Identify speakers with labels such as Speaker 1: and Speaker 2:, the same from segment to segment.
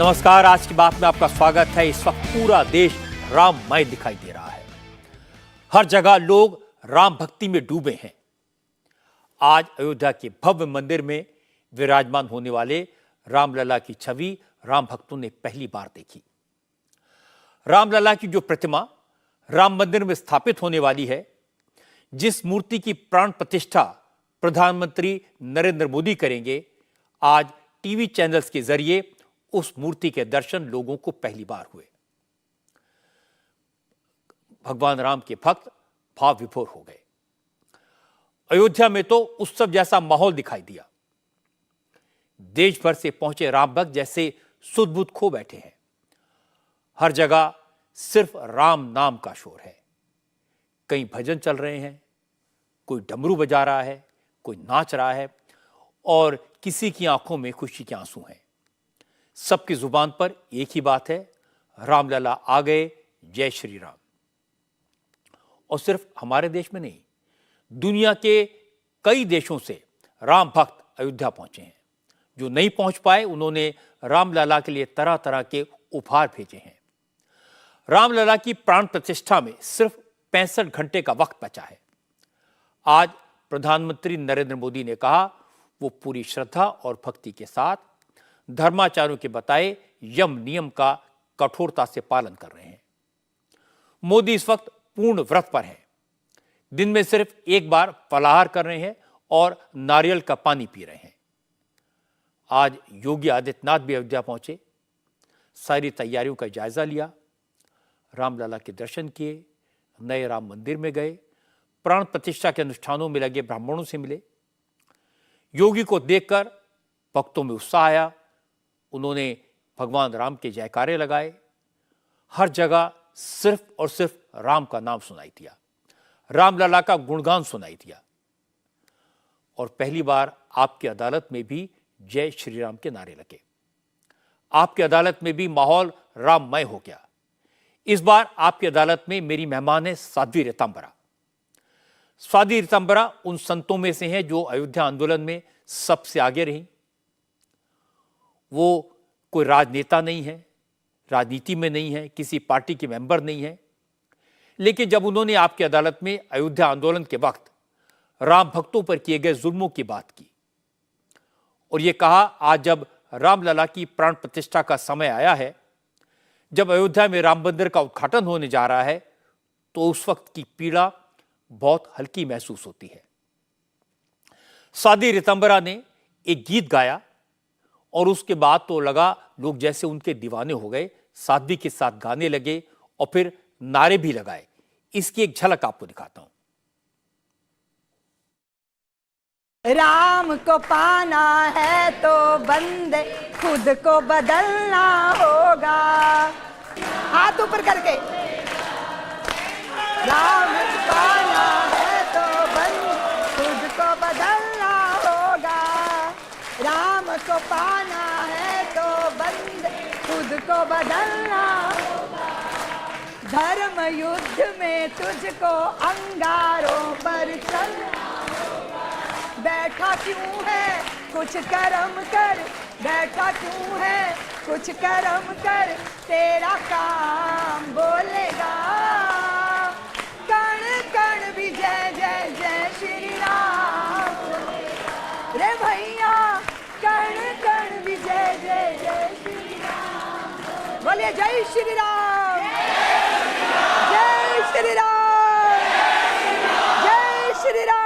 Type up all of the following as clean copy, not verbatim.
Speaker 1: नमस्कार। आज की बात में आपका स्वागत है। इस वक्त पूरा देश राममय दिखाई दे रहा है। हर जगह लोग राम भक्ति में डूबे हैं। आज अयोध्या के भव्य मंदिर में विराजमान होने वाले रामलला की छवि राम भक्तों ने पहली बार देखी। रामलला की जो प्रतिमा राम मंदिर में स्थापित होने वाली है, जिस मूर्ति की प्राण प्रतिष्ठा प्रधानमंत्री नरेंद्र मोदी करेंगे, आज टीवी चैनल्स के जरिए उस मूर्ति के दर्शन लोगों को पहली बार हुए। भगवान राम के भक्त भाव विभोर हो गए। अयोध्या में तो उत्सव जैसा माहौल दिखाई दिया। देश भर से पहुंचे राम भक्त जैसे सुध-बुध खो बैठे हैं। हर जगह सिर्फ राम नाम का शोर है। कहीं भजन चल रहे हैं, कोई डमरू बजा रहा है, कोई नाच रहा है और किसी की आंखों में खुशी के आंसू हैं। सबकी जुबान पर एक ही बात है, रामलला आ गए, जय श्री राम। और सिर्फ हमारे देश में नहीं, दुनिया के कई देशों से राम भक्त अयोध्या पहुंचे हैं। जो नहीं पहुंच पाए, उन्होंने रामलला के लिए तरह तरह के उपहार भेजे हैं। रामलला की प्राण प्रतिष्ठा में सिर्फ 65 घंटे का वक्त बचा है। आज प्रधानमंत्री नरेंद्र मोदी ने कहा, वो पूरी श्रद्धा और भक्ति के साथ धर्माचार्यों के बताए यम नियम का कठोरता से पालन कर रहे हैं। मोदी इस वक्त पूर्ण व्रत पर हैं। दिन में सिर्फ एक बार फलाहार कर रहे हैं और नारियल का पानी पी रहे हैं। आज योगी आदित्यनाथ भी अयोध्या पहुंचे, सारी तैयारियों का जायजा लिया, रामलला के दर्शन किए, नए राम मंदिर में गए, प्राण प्रतिष्ठा के अनुष्ठानों में लगे ब्राह्मणों से मिले। योगी को देखकर भक्तों में उत्साह आया। उन्होंने भगवान राम के जयकारे लगाए। हर जगह सिर्फ और सिर्फ राम का नाम सुनाई दिया, रामलला का गुणगान सुनाई दिया। और पहली बार आपकी अदालत में भी जय श्री राम के नारे लगे। आपकी अदालत में भी माहौल राममय हो गया। इस बार आपकी अदालत में मेरी मेहमान है साध्वी ऋतंबरा। साध्वी ऋतंबरा उन संतों में से हैं जो अयोध्या आंदोलन में सबसे आगे रही। वो कोई राजनेता नहीं है, राजनीति में नहीं है, किसी पार्टी के मेंबर नहीं है, लेकिन जब उन्होंने आपकी अदालत में अयोध्या आंदोलन के वक्त राम भक्तों पर किए गए जुल्मों की बात की और ये कहा, आज जब रामलला की प्राण प्रतिष्ठा का समय आया है, जब अयोध्या में राम मंदिर का उद्घाटन होने जा रहा है, तो उस वक्त की पीड़ा बहुत हल्की महसूस होती है। साध्वी ऋतंबरा ने एक गीत गाया और उसके बाद तो लगा लोग जैसे उनके दीवाने हो गए, साध्वी के साथ गाने लगे और फिर नारे भी लगाए। इसकी एक झलक आपको दिखाता हूं।
Speaker 2: राम को पाना है तो बंदे खुद को बदलना होगा। हाथ ऊपर करके, राम को पाना है तो बंदे खुद को बदलना होगा। राम को पाना है तो बंदे खुद को बदलना होगा। धर्म युद्ध में तुझको अंगारों पर चलना। बैठा क्यों है कुछ कर्म कर, बैठा क्यों है कुछ कर्म कर, तेरा काम बोलेगा। कण कण भी जय जय जय श्री राम। रे भैया कण कण भी जय जय जय श्री राम। बोलिए जय श्री राम, जय श्री राम, जय श्री राम।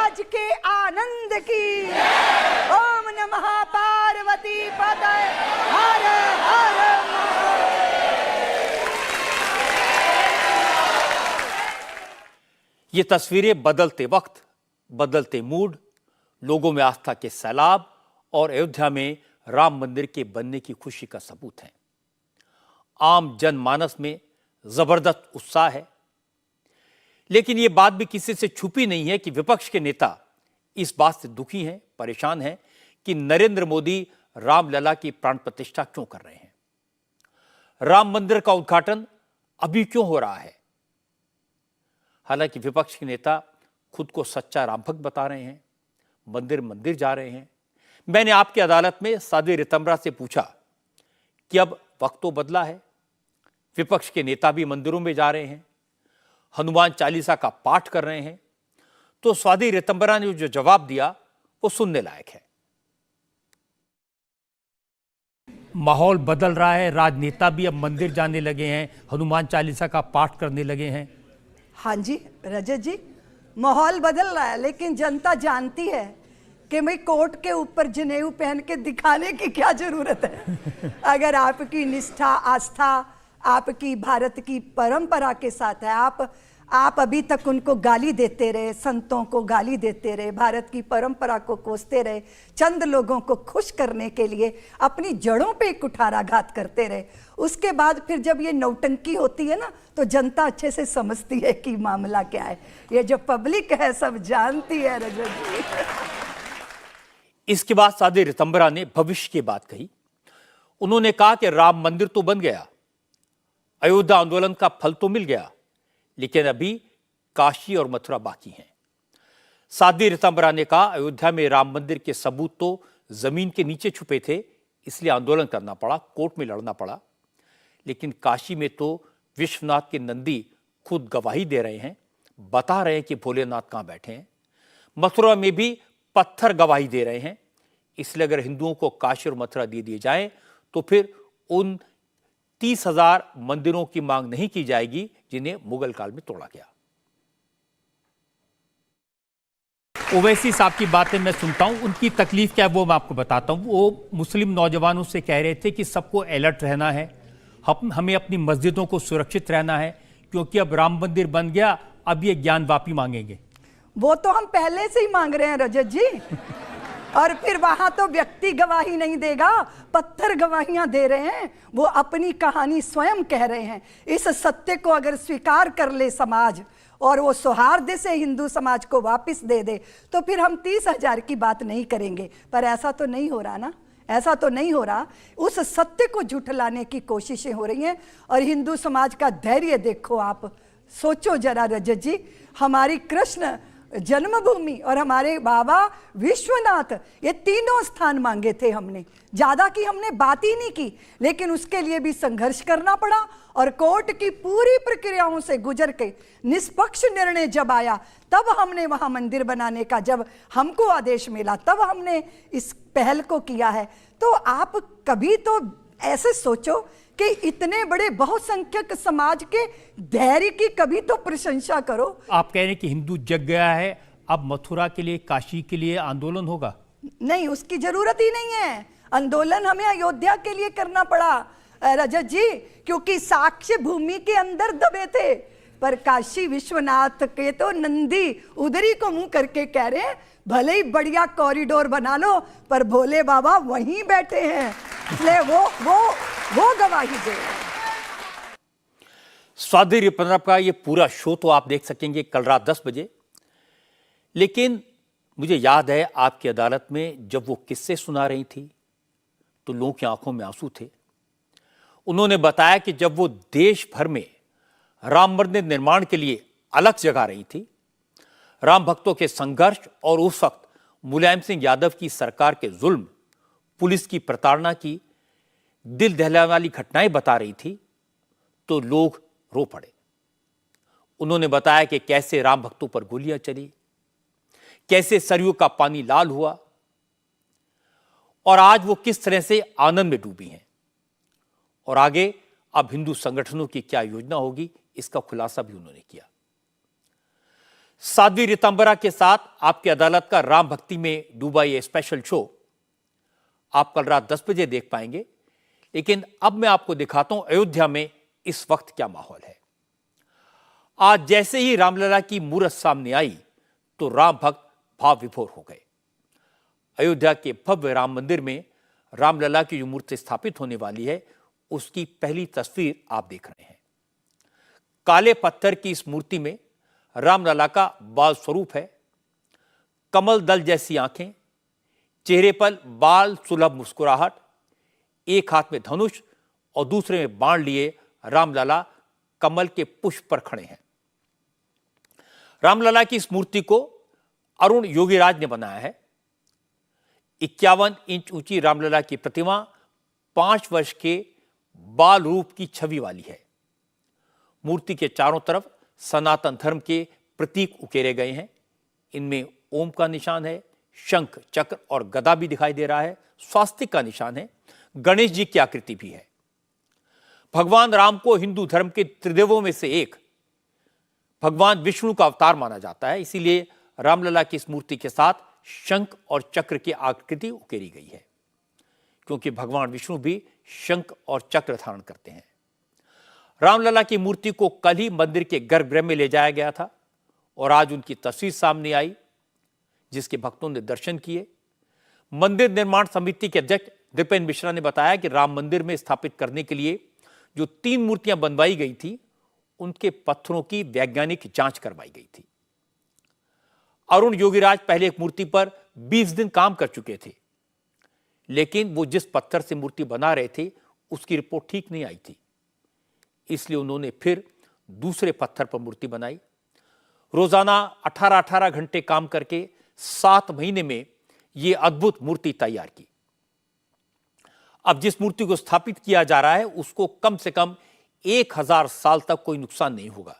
Speaker 2: आज के आनंद की। ओम नमः पार्वती पतये हर हर महादेव।
Speaker 1: ये तस्वीरें बदलते वक्त, बदलते मूड, लोगों में आस्था के सैलाब और अयोध्या में राम मंदिर के बनने की खुशी का सबूत है। आम जनमानस में जबरदस्त उत्साह है। लेकिन यह बात भी किसी से छुपी नहीं है कि विपक्ष के नेता इस बात से दुखी हैं, परेशान हैं कि नरेंद्र मोदी रामलला की प्राण प्रतिष्ठा क्यों कर रहे हैं। राम मंदिर का उद्घाटन अभी क्यों हो रहा है? हालांकि विपक्ष के नेता खुद को सच्चा रामभक्त बता रहे हैं, मंदिर मंदिर जा रहे हैं। मैंने आपकी अदालत में साध्वी रितंबरा से पूछा कि अब वक्त तो बदला है, विपक्ष के नेता भी मंदिरों में जा रहे हैं, हनुमान चालीसा का पाठ कर रहे हैं, तो साध्वी रितंबरा ने जो जवाब दिया वो सुनने लायक है। माहौल बदल रहा है, राजनेता भी अब मंदिर जाने लगे हैं, हनुमान चालीसा का पाठ करने लगे हैं।
Speaker 2: हाँ जी रजत जी, माहौल बदल रहा है, लेकिन जनता जानती है कि भाई कोर्ट के ऊपर जनेऊ पहन के दिखाने की क्या जरूरत है। अगर आपकी निष्ठा आस्था आपकी भारत की परंपरा के साथ है, आप अभी तक उनको गाली देते रहे, संतों को गाली देते रहे, भारत की परंपरा को कोसते रहे, चंद लोगों को खुश करने के लिए अपनी जड़ों पे कुठाराघात करते रहे, उसके बाद फिर जब ये नौटंकी होती है ना, तो जनता अच्छे से समझती है कि मामला क्या है। ये जो पब्लिक है सब जानती है रजत जी।
Speaker 1: इसके बाद साध्वी रितंबरा ने भविष्य की बात कही। उन्होंने कहा कि राम मंदिर तो बन गया, अयोध्या आंदोलन का फल तो मिल गया, लेकिन अभी काशी और मथुरा बाकी हैं। साध्वी रितंबरा ने कहा, अयोध्या में राम मंदिर के सबूत तो जमीन के नीचे छुपे थे, इसलिए आंदोलन करना पड़ा, कोर्ट में लड़ना पड़ा, लेकिन काशी में तो विश्वनाथ के नंदी खुद गवाही दे रहे हैं, बता रहे हैं कि भोलेनाथ कहां बैठे हैं। मथुरा में भी पत्थर गवाही दे रहे हैं। इसलिए अगर हिंदुओं को काशी और मथुरा दे दिए जाएं तो फिर उन 30,000 मंदिरों की मांग नहीं की जाएगी जिन्हें मुगल काल में तोड़ा गया। ओवैसी साहब की बातें मैं सुनता हूं, उनकी तकलीफ क्या है वो मैं आपको बताता हूं। वो मुस्लिम नौजवानों से कह रहे थे कि सबको अलर्ट रहना है, हमें अपनी मस्जिदों को सुरक्षित रहना है, क्योंकि अब राम मंदिर बन गया, अब ये ज्ञान वापी मांगेंगे।
Speaker 2: वो तो हम पहले से ही मांग रहे हैं रजत जी। और फिर वहां तो व्यक्ति गवाही नहीं देगा, पत्थर गवाहियां दे रहे हैं, वो अपनी कहानी स्वयं कह रहे हैं। इस सत्य को अगर स्वीकार कर ले समाज और वो सौहार्द से हिंदू समाज को वापस दे दे, तो फिर हम 30,000 की बात नहीं करेंगे। पर ऐसा तो नहीं हो रहा ना, ऐसा तो नहीं हो रहा। उस सत्य को झुठलाने की कोशिशें हो रही हैं। और हिंदू समाज का धैर्य देखो, आप सोचो जरा रजत जी, हमारी कृष्ण जन्मभूमि और हमारे बाबा विश्वनाथ, ये तीनों स्थान मांगे थे हमने, ज्यादा की हमने बात ही नहीं की, लेकिन उसके लिए भी संघर्ष करना पड़ा। और कोर्ट की पूरी प्रक्रियाओं से गुजर के निष्पक्ष निर्णय जब आया, तब हमने वहां मंदिर बनाने का, जब हमको आदेश मिला, तब हमने इस पहल को किया है। तो आप कभी तो ऐसे सोचो कि इतने बड़े बहुसंख्यक समाज के धैर्य की कभी तो प्रशंसा करो।
Speaker 1: आप कह रहे हैं कि हिंदू जग गया है, अब मथुरा के लिए, काशी के लिए आंदोलन होगा?
Speaker 2: नहीं, उसकी जरूरत ही नहीं है। आंदोलन हमें अयोध्या के लिए करना पड़ा रजत जी, क्योंकि साक्ष्य भूमि के अंदर दबे थे। पर काशी विश्वनाथ के तो नंदी उधरी को मुंह करके कह रहे हैं, भले ही बढ़िया कॉरिडोर बना लो, पर भोले बाबा वहीं बैठे हैं, इसलिए वो गवाही दे।
Speaker 1: साध्वी रितंबरा का ये पूरा शो तो आप देख सकेंगे कल रात 10 बजे। लेकिन मुझे याद है आपकी अदालत में जब वो किस्से सुना रही थी तो लोगों की आंखों में आंसू थे। उन्होंने बताया कि जब वो देश भर में राम मंदिर निर्माण के लिए अलग जगा रही थी, राम भक्तों के संघर्ष और उस वक्त मुलायम सिंह यादव की सरकार के जुल्म, पुलिस की प्रताड़ना की दिल दहलाने वाली घटनाएं बता रही थी, तो लोग रो पड़े। उन्होंने बताया कि कैसे राम भक्तों पर गोलियां चली, कैसे सरयू का पानी लाल हुआ, और आज वो किस तरह से आनंद में डूबी हैं। और आगे अब हिंदू संगठनों की क्या योजना होगी, इसका खुलासा भी उन्होंने किया। साध्वी रितंबरा के साथ आपकी अदालत का राम भक्ति में डूबा ये स्पेशल शो आप कल रात 10 बजे देख पाएंगे। लेकिन अब मैं आपको दिखाता हूं अयोध्या में इस वक्त क्या माहौल है। आज जैसे ही रामलला की मूरत सामने आई तो राम भक्त भाव विभोर हो गए। अयोध्या के भव्य राम मंदिर में रामलला की जो मूर्ति स्थापित होने वाली है, उसकी पहली तस्वीर आप देख रहे हैं। काले पत्थर की इस मूर्ति में रामलला का बाल स्वरूप है, कमल दल जैसी आंखें, चेहरे पर बाल सुलभ मुस्कुराहट, एक हाथ में धनुष और दूसरे में बाण लिए रामलला कमल के पुष्प पर खड़े हैं। रामलला की इस मूर्ति को अरुण योगीराज ने बनाया है। 51 इंच ऊंची रामलला की प्रतिमा 5 वर्ष के बाल रूप की छवि वाली है। मूर्ति के चारों तरफ सनातन धर्म के प्रतीक उकेरे गए हैं। इनमें ओम का निशान है, शंख, चक्र और गदा भी दिखाई दे रहा है, स्वास्तिक का निशान है, गणेश जी की आकृति भी है। भगवान राम को हिंदू धर्म के त्रिदेवों में से एक भगवान विष्णु का अवतार माना जाता है, इसीलिए रामलला की इस मूर्ति के साथ शंख और चक्र की आकृति उकेरी गई है, क्योंकि भगवान विष्णु भी शंख और चक्र धारण करते हैं। रामलला की मूर्ति को कल ही मंदिर के गर्भगृह में ले जाया गया था और आज उनकी तस्वीर सामने आई, जिसके भक्तों ने दर्शन किए। मंदिर निर्माण समिति के अध्यक्ष दीपेन मिश्रा ने बताया कि राम मंदिर में स्थापित करने के लिए जो 3 मूर्तियां बनवाई गई थी, उनके पत्थरों की वैज्ञानिक जांच करवाई गई थी। अरुण योगीराज पहले एक मूर्ति पर 20 दिन काम कर चुके थे, लेकिन वो जिस पत्थर से मूर्ति बना रहे थे उसकी रिपोर्ट ठीक नहीं आई थी, इसलिए उन्होंने फिर दूसरे पत्थर पर मूर्ति बनाई। रोजाना 18-18 घंटे काम करके 7 महीने में ये अद्भुत मूर्ति तैयार की। अब जिस मूर्ति को स्थापित किया जा रहा है उसको कम से कम 1000 साल तक कोई नुकसान नहीं होगा।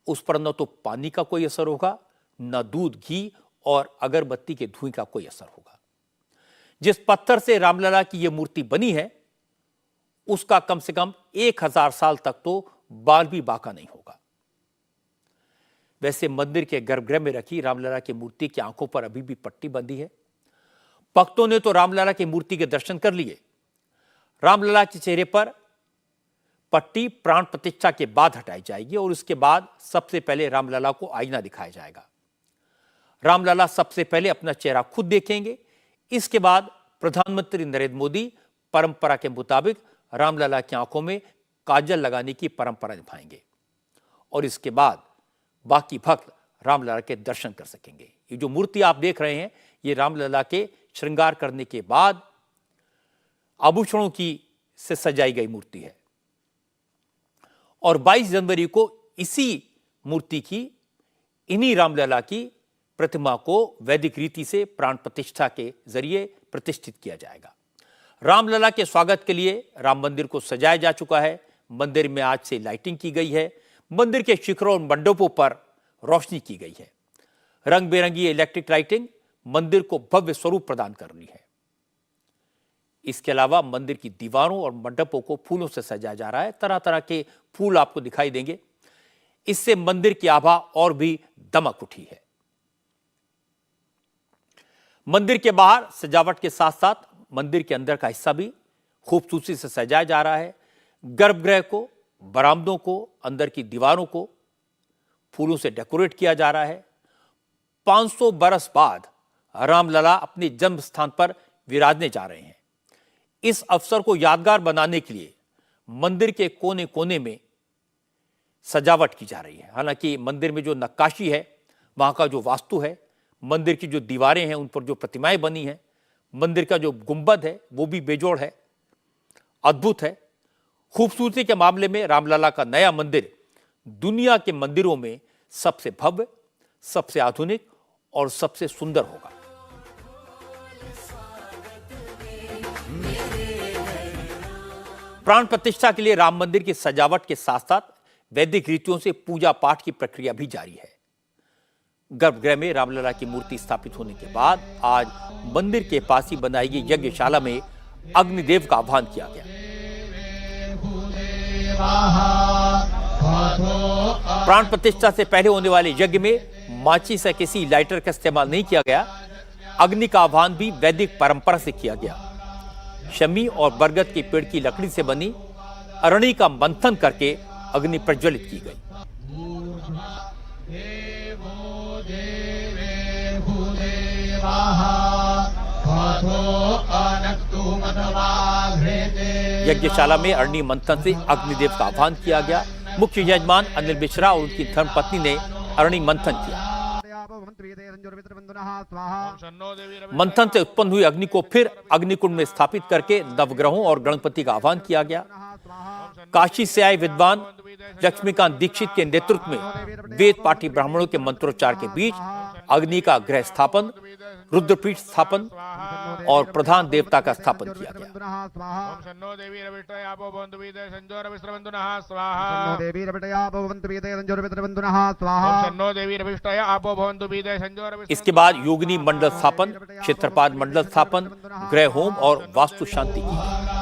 Speaker 1: उस पर न तो पानी का कोई असर होगा, न दूध, घी और अगरबत्ती के धुएं का कोई असर होगा। जिस पत्थर से रामलला की यह मूर्ति बनी है उसका कम से कम 1000 साल तक तो बाल भी बाका नहीं होगा। वैसे मंदिर के गर्भगृह में रखी रामलला की मूर्ति की आंखों पर अभी भी पट्टी बंधी है। भक्तों ने तो रामलला की मूर्ति के दर्शन कर लिए। रामलला के चेहरे पर पट्टी प्राण प्रतिष्ठा के बाद हटाई जाएगी और उसके बाद सबसे पहले रामलला को आईना दिखाया जाएगा। रामलला सबसे पहले अपना चेहरा खुद देखेंगे। इसके बाद प्रधानमंत्री नरेंद्र मोदी परंपरा के मुताबिक रामलला की आंखों में काजल लगाने की परंपरा निभाएंगे और इसके बाद बाकी भक्त रामलला के दर्शन कर सकेंगे। ये जो मूर्ति आप देख रहे हैं, ये रामलला के श्रृंगार करने के बाद आभूषणों की से सजाई गई मूर्ति है और 22 जनवरी को इसी मूर्ति की, इन्हीं रामलला की प्रतिमा को वैदिक रीति से प्राण प्रतिष्ठा के जरिए प्रतिष्ठित किया जाएगा। रामलला के स्वागत के लिए राम मंदिर को सजाया जा चुका है। मंदिर में आज से लाइटिंग की गई है। मंदिर के शिखरों और मंडपों पर रोशनी की गई है। रंग बिरंगी इलेक्ट्रिक लाइटिंग मंदिर को भव्य स्वरूप प्रदान कर रही है। इसके अलावा मंदिर की दीवारों और मंडपों को फूलों से सजाया जा रहा है। तरह तरह के फूल आपको दिखाई देंगे। इससे मंदिर की आभा और भी दमक उठी है। मंदिर के बाहर सजावट के साथ साथ मंदिर के अंदर का हिस्सा भी खूबसूरती से सजाया जा रहा है। गर्भगृह को, बरामदों को, अंदर की दीवारों को फूलों से डेकोरेट किया जा रहा है। 500 बरस बाद रामलला अपने जन्म स्थान पर विराजने जा रहे हैं। इस अवसर को यादगार बनाने के लिए मंदिर के कोने कोने में सजावट की जा रही है। हालांकि मंदिर में जो नक्काशी है, वहां का जो वास्तु है, मंदिर की जो दीवारें हैं, उन पर जो प्रतिमाएं बनी हैं, मंदिर का जो गुंबद है वो भी बेजोड़ है, अद्भुत है। खूबसूरती के मामले में रामलला का नया मंदिर दुनिया के मंदिरों में सबसे भव्य, सबसे आधुनिक और सबसे सुंदर होगा। प्राण प्रतिष्ठा के लिए राम मंदिर की सजावट के साथ साथ वैदिक रीतियों से पूजा पाठ की प्रक्रिया भी जारी है। गर्भगृह में रामलला की मूर्ति स्थापित होने के बाद आज मंदिर के पास ही बनाई गई यज्ञशाला में अग्निदेव का आह्वान किया गया। प्राण प्रतिष्ठा से पहले होने वाले यज्ञ में माचिस या किसी लाइटर का इस्तेमाल नहीं किया गया। अग्नि का आह्वान भी वैदिक परंपरा से किया गया। शमी और बरगद के पेड़ की लकड़ी से बनी अरणी का मंथन करके अग्नि प्रज्वलित की गई। यज्ञशाला में अरणी मंथन से अग्निदेव का आह्वान किया गया। मुख्य यजमान अनिल मिश्रा और उनकी धर्मपत्नी ने अरणी मंथन किया। मंथन से उत्पन्न हुई अग्नि को फिर अग्निकुंड में स्थापित करके नवग्रहों और गणपति का आह्वान किया गया। काशी से आए विद्वान लक्ष्मीकांत दीक्षित के नेतृत्व में वेद पाठी ब्राह्मणों के मंत्रोच्चार के बीच अग्नि का ग्रह स्थापन, रुद्रपीठ स्थापन और प्रधान देवता का स्थापन किया गया। इसके बाद योगिनी मंडल स्थापन, क्षेत्रपाल मंडल स्थापन, ग्रह होम और वास्तु शांति की गई।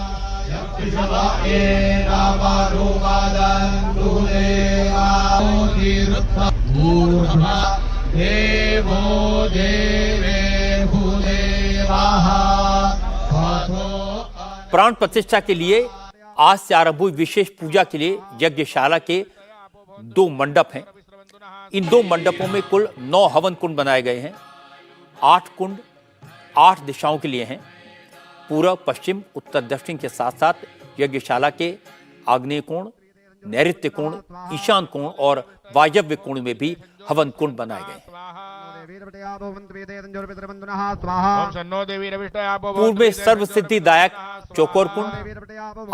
Speaker 1: प्राण प्रतिष्ठा के लिए आज से आरंभ हुई विशेष पूजा के लिए यज्ञशाला के 2 मंडप हैं। इन 2 मंडपों में कुल 9 हवन कुंड बनाए गए हैं। 8 कुंड 8 दिशाओं के लिए हैं। पूर्व, पश्चिम, उत्तर, दक्षिण के साथ साथ यज्ञशाला के आग्नेय कोण, नैऋत्य कोण, ईशान कोण और वायव्य कोण में भी हवन कुंड बनाए गए हैं। पूर्व में सर्व सिद्धिदायक चौकोर कुंड,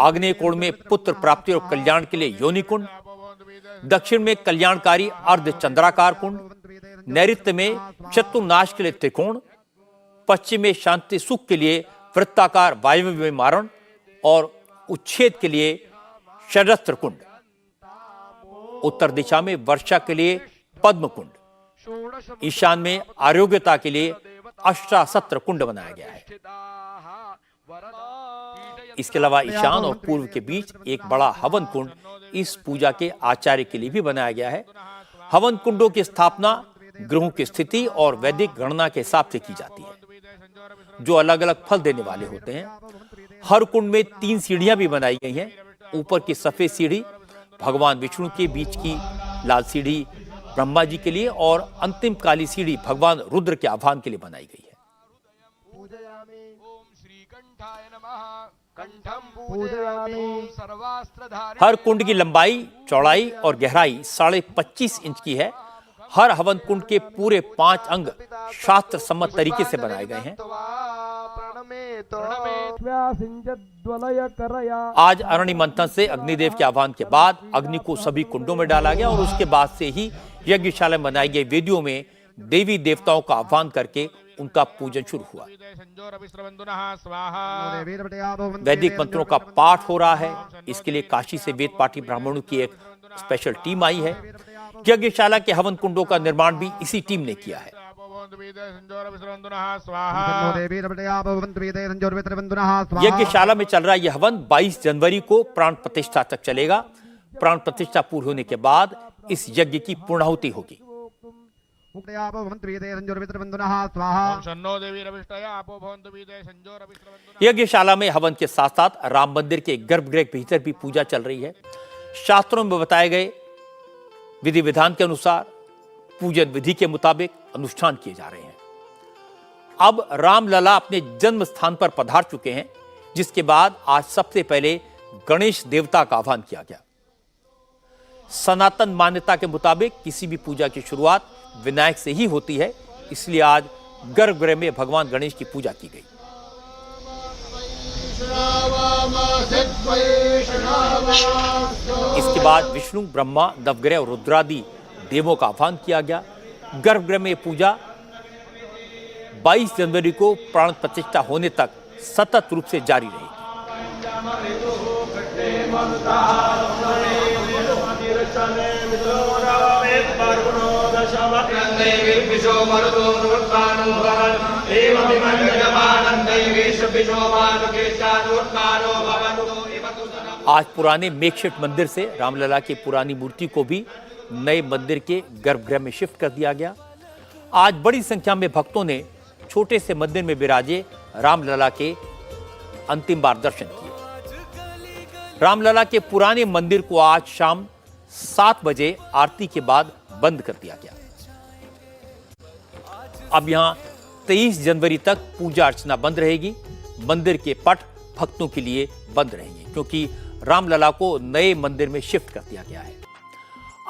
Speaker 1: आग्नेय कोण में पुत्र प्राप्ति और कल्याण के लिए योनि कुंड, दक्षिण में कल्याणकारी अर्ध चंद्राकार कुंड, नैऋत्य में शत्रुनाश के लिए त्रिकोण, पश्चिम में शांति सुख के लिए वृत्ताकार वायव्य में मारण और उच्छेद के लिए षड्रस्त्र कुंड, उत्तर दिशा में वर्षा के लिए पद्म कुंड, ईशान में आरोग्यता के लिए अष्टासत्र कुंड बनाया गया है। इसके अलावा ईशान और पूर्व के बीच एक बड़ा हवन कुंड इस पूजा के आचार्य के लिए भी बनाया गया है। हवन कुंडों की स्थापना ग्रहों की स्थिति और वैदिक गणना के हिसाब से की जाती है, जो अलग अलग फल देने वाले होते हैं। हर कुंड में 3 सीढ़ियां भी बनाई गई हैं। ऊपर की सफेद सीढ़ी भगवान विष्णु के बीच की लाल सीढ़ी ब्रह्मा जी के लिए और अंतिम काली सीढ़ी भगवान रुद्र के आह्वान के लिए बनाई गई है। हर कुंड की लंबाई, चौड़ाई और गहराई 25.5 इंच की है। हर हवन कुंड के पूरे 5 अंग शास्त्र सम्मत तरीके से बनाए गए हैं। आज अरणि मंथन से अग्निदेव के आह्वान के बाद अग्नि को सभी कुंडों में डाला गया और उसके बाद से ही यज्ञशाला में बनाई गई वेदियों में देवी देवताओं का आह्वान करके उनका पूजन शुरू हुआ। वैदिक मंत्रों का पाठ हो रहा है। इसके लिए काशी से वेद पाठी ब्राह्मणों की एक स्पेशल टीम आई है। यज्ञशाला के हवन कुंडों का निर्माण भी इसी टीम ने किया है। यज्ञशाला में चल रहा यह हवन 22 जनवरी को प्राण प्रतिष्ठा तक चलेगा। प्राण प्रतिष्ठा पूरी होने के बाद इस यज्ञ की पूर्णाहुति होगी। यज्ञशाला में हवन के साथ साथ राम मंदिर के गर्भगृह के भीतर भी पूजा चल रही है। शास्त्रों में बताए गए विधि विधान के अनुसार पूजन विधि के मुताबिक अनुष्ठान किए जा रहे हैं। अब रामलला अपने जन्म स्थान पर पधार चुके हैं, जिसके बाद आज सबसे पहले गणेश देवता का आह्वान किया गया। सनातन मान्यता के मुताबिक किसी भी पूजा की शुरुआत विनायक से ही होती है, इसलिए आज गर्भगृह में भगवान गणेश की पूजा की गई। इसके बाद विष्णु, ब्रह्मा, नवग्रह और रुद्रादि देवों का आह्वान किया गया। गर्भगृह में पूजा 22 जनवरी को प्राण प्रतिष्ठा होने तक सतत रूप से जारी रहेगी। आज पुराने मेकशिफ्ट मंदिर से रामलला की पुरानी मूर्ति को भी नए मंदिर के गर्भगृह में शिफ्ट कर दिया गया। आज बड़ी संख्या में भक्तों ने छोटे से मंदिर में विराजे रामलला के अंतिम बार दर्शन किए। रामलला के पुराने मंदिर को आज शाम 7 बजे आरती के बाद बंद कर दिया गया। अब यहां 23 जनवरी तक पूजा अर्चना बंद रहेगी। मंदिर के पट भक्तों के लिए बंद रहेंगे, क्योंकि रामलला को नए मंदिर में शिफ्ट कर दिया गया है।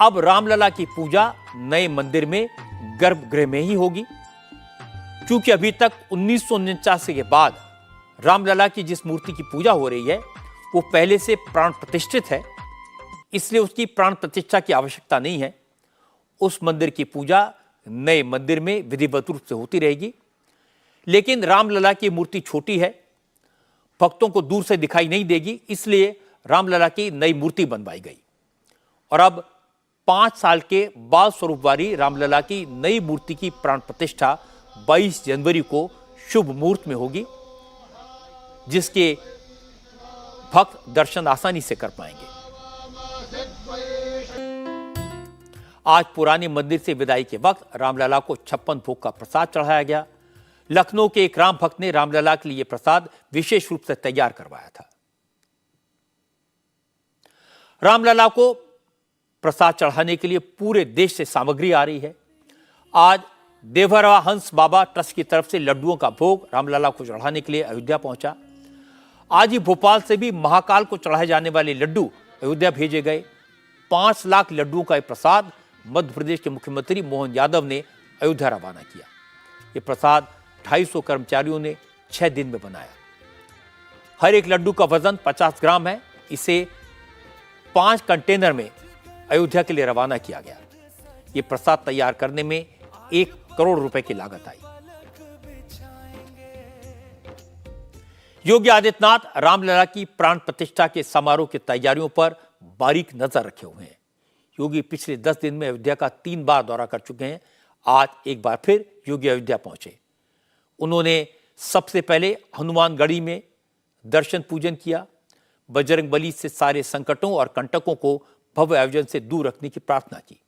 Speaker 1: अब रामलला की पूजा नए मंदिर में गर्भगृह में ही होगी, क्योंकि अभी तक 1949 के बाद रामलला की जिस मूर्ति की पूजा हो रही है वो पहले से प्राण प्रतिष्ठित है। इसलिए उसकी प्राण प्रतिष्ठा की आवश्यकता नहीं है। उस मंदिर की पूजा नए मंदिर में विधिवत रूप से होती रहेगी। लेकिन रामलला की मूर्ति छोटी है, भक्तों को दूर से दिखाई नहीं देगी, इसलिए रामलला की नई मूर्ति बनवाई गई। और अब 5 साल के बाल स्वरूप वाली रामलला की नई मूर्ति की प्राण प्रतिष्ठा 22 जनवरी को शुभ मुहूर्त में होगी, जिसके भक्त दर्शन आसानी से कर पाएंगे। आज पुराने मंदिर से विदाई के वक्त रामलला को 56 भोग का प्रसाद चढ़ाया गया। लखनऊ के एक राम भक्त ने रामलला के लिए प्रसाद विशेष रूप से तैयार करवाया था। रामलला को प्रसाद चढ़ाने के लिए पूरे देश से सामग्री आ रही है। आज देवरवा हंस बाबा ट्रस्ट की तरफ से लड्डुओं का भोग रामलला को चढ़ाने के लिए अयोध्या पहुंचा। आज ही भोपाल से भी महाकाल को चढ़ाए जाने वाले लड्डू अयोध्या भेजे गए। 5 लाख लड्डुओं का प्रसाद मध्य प्रदेश के मुख्यमंत्री मोहन यादव ने अयोध्या रवाना किया। यह प्रसाद 250 कर्मचारियों ने 6 दिन में बनाया। हर एक लड्डू का वजन 50 ग्राम है। इसे 5 कंटेनर में अयोध्या के लिए रवाना किया गया। यह प्रसाद तैयार करने में 1 करोड़ रुपए की लागत आई। योगी आदित्यनाथ रामलला की प्राण प्रतिष्ठा के समारोह की तैयारियों पर बारीक नजर रखे हुए हैं। योगी पिछले 10 दिन में अयोध्या का 3 बार दौरा कर चुके हैं। आज एक बार फिर योगी अयोध्या पहुंचे। उन्होंने सबसे पहले हनुमानगढ़ी में दर्शन पूजन किया। बजरंगबली से सारे संकटों और कंटकों को भव्य आयोजन से दूर रखने की प्रार्थना की।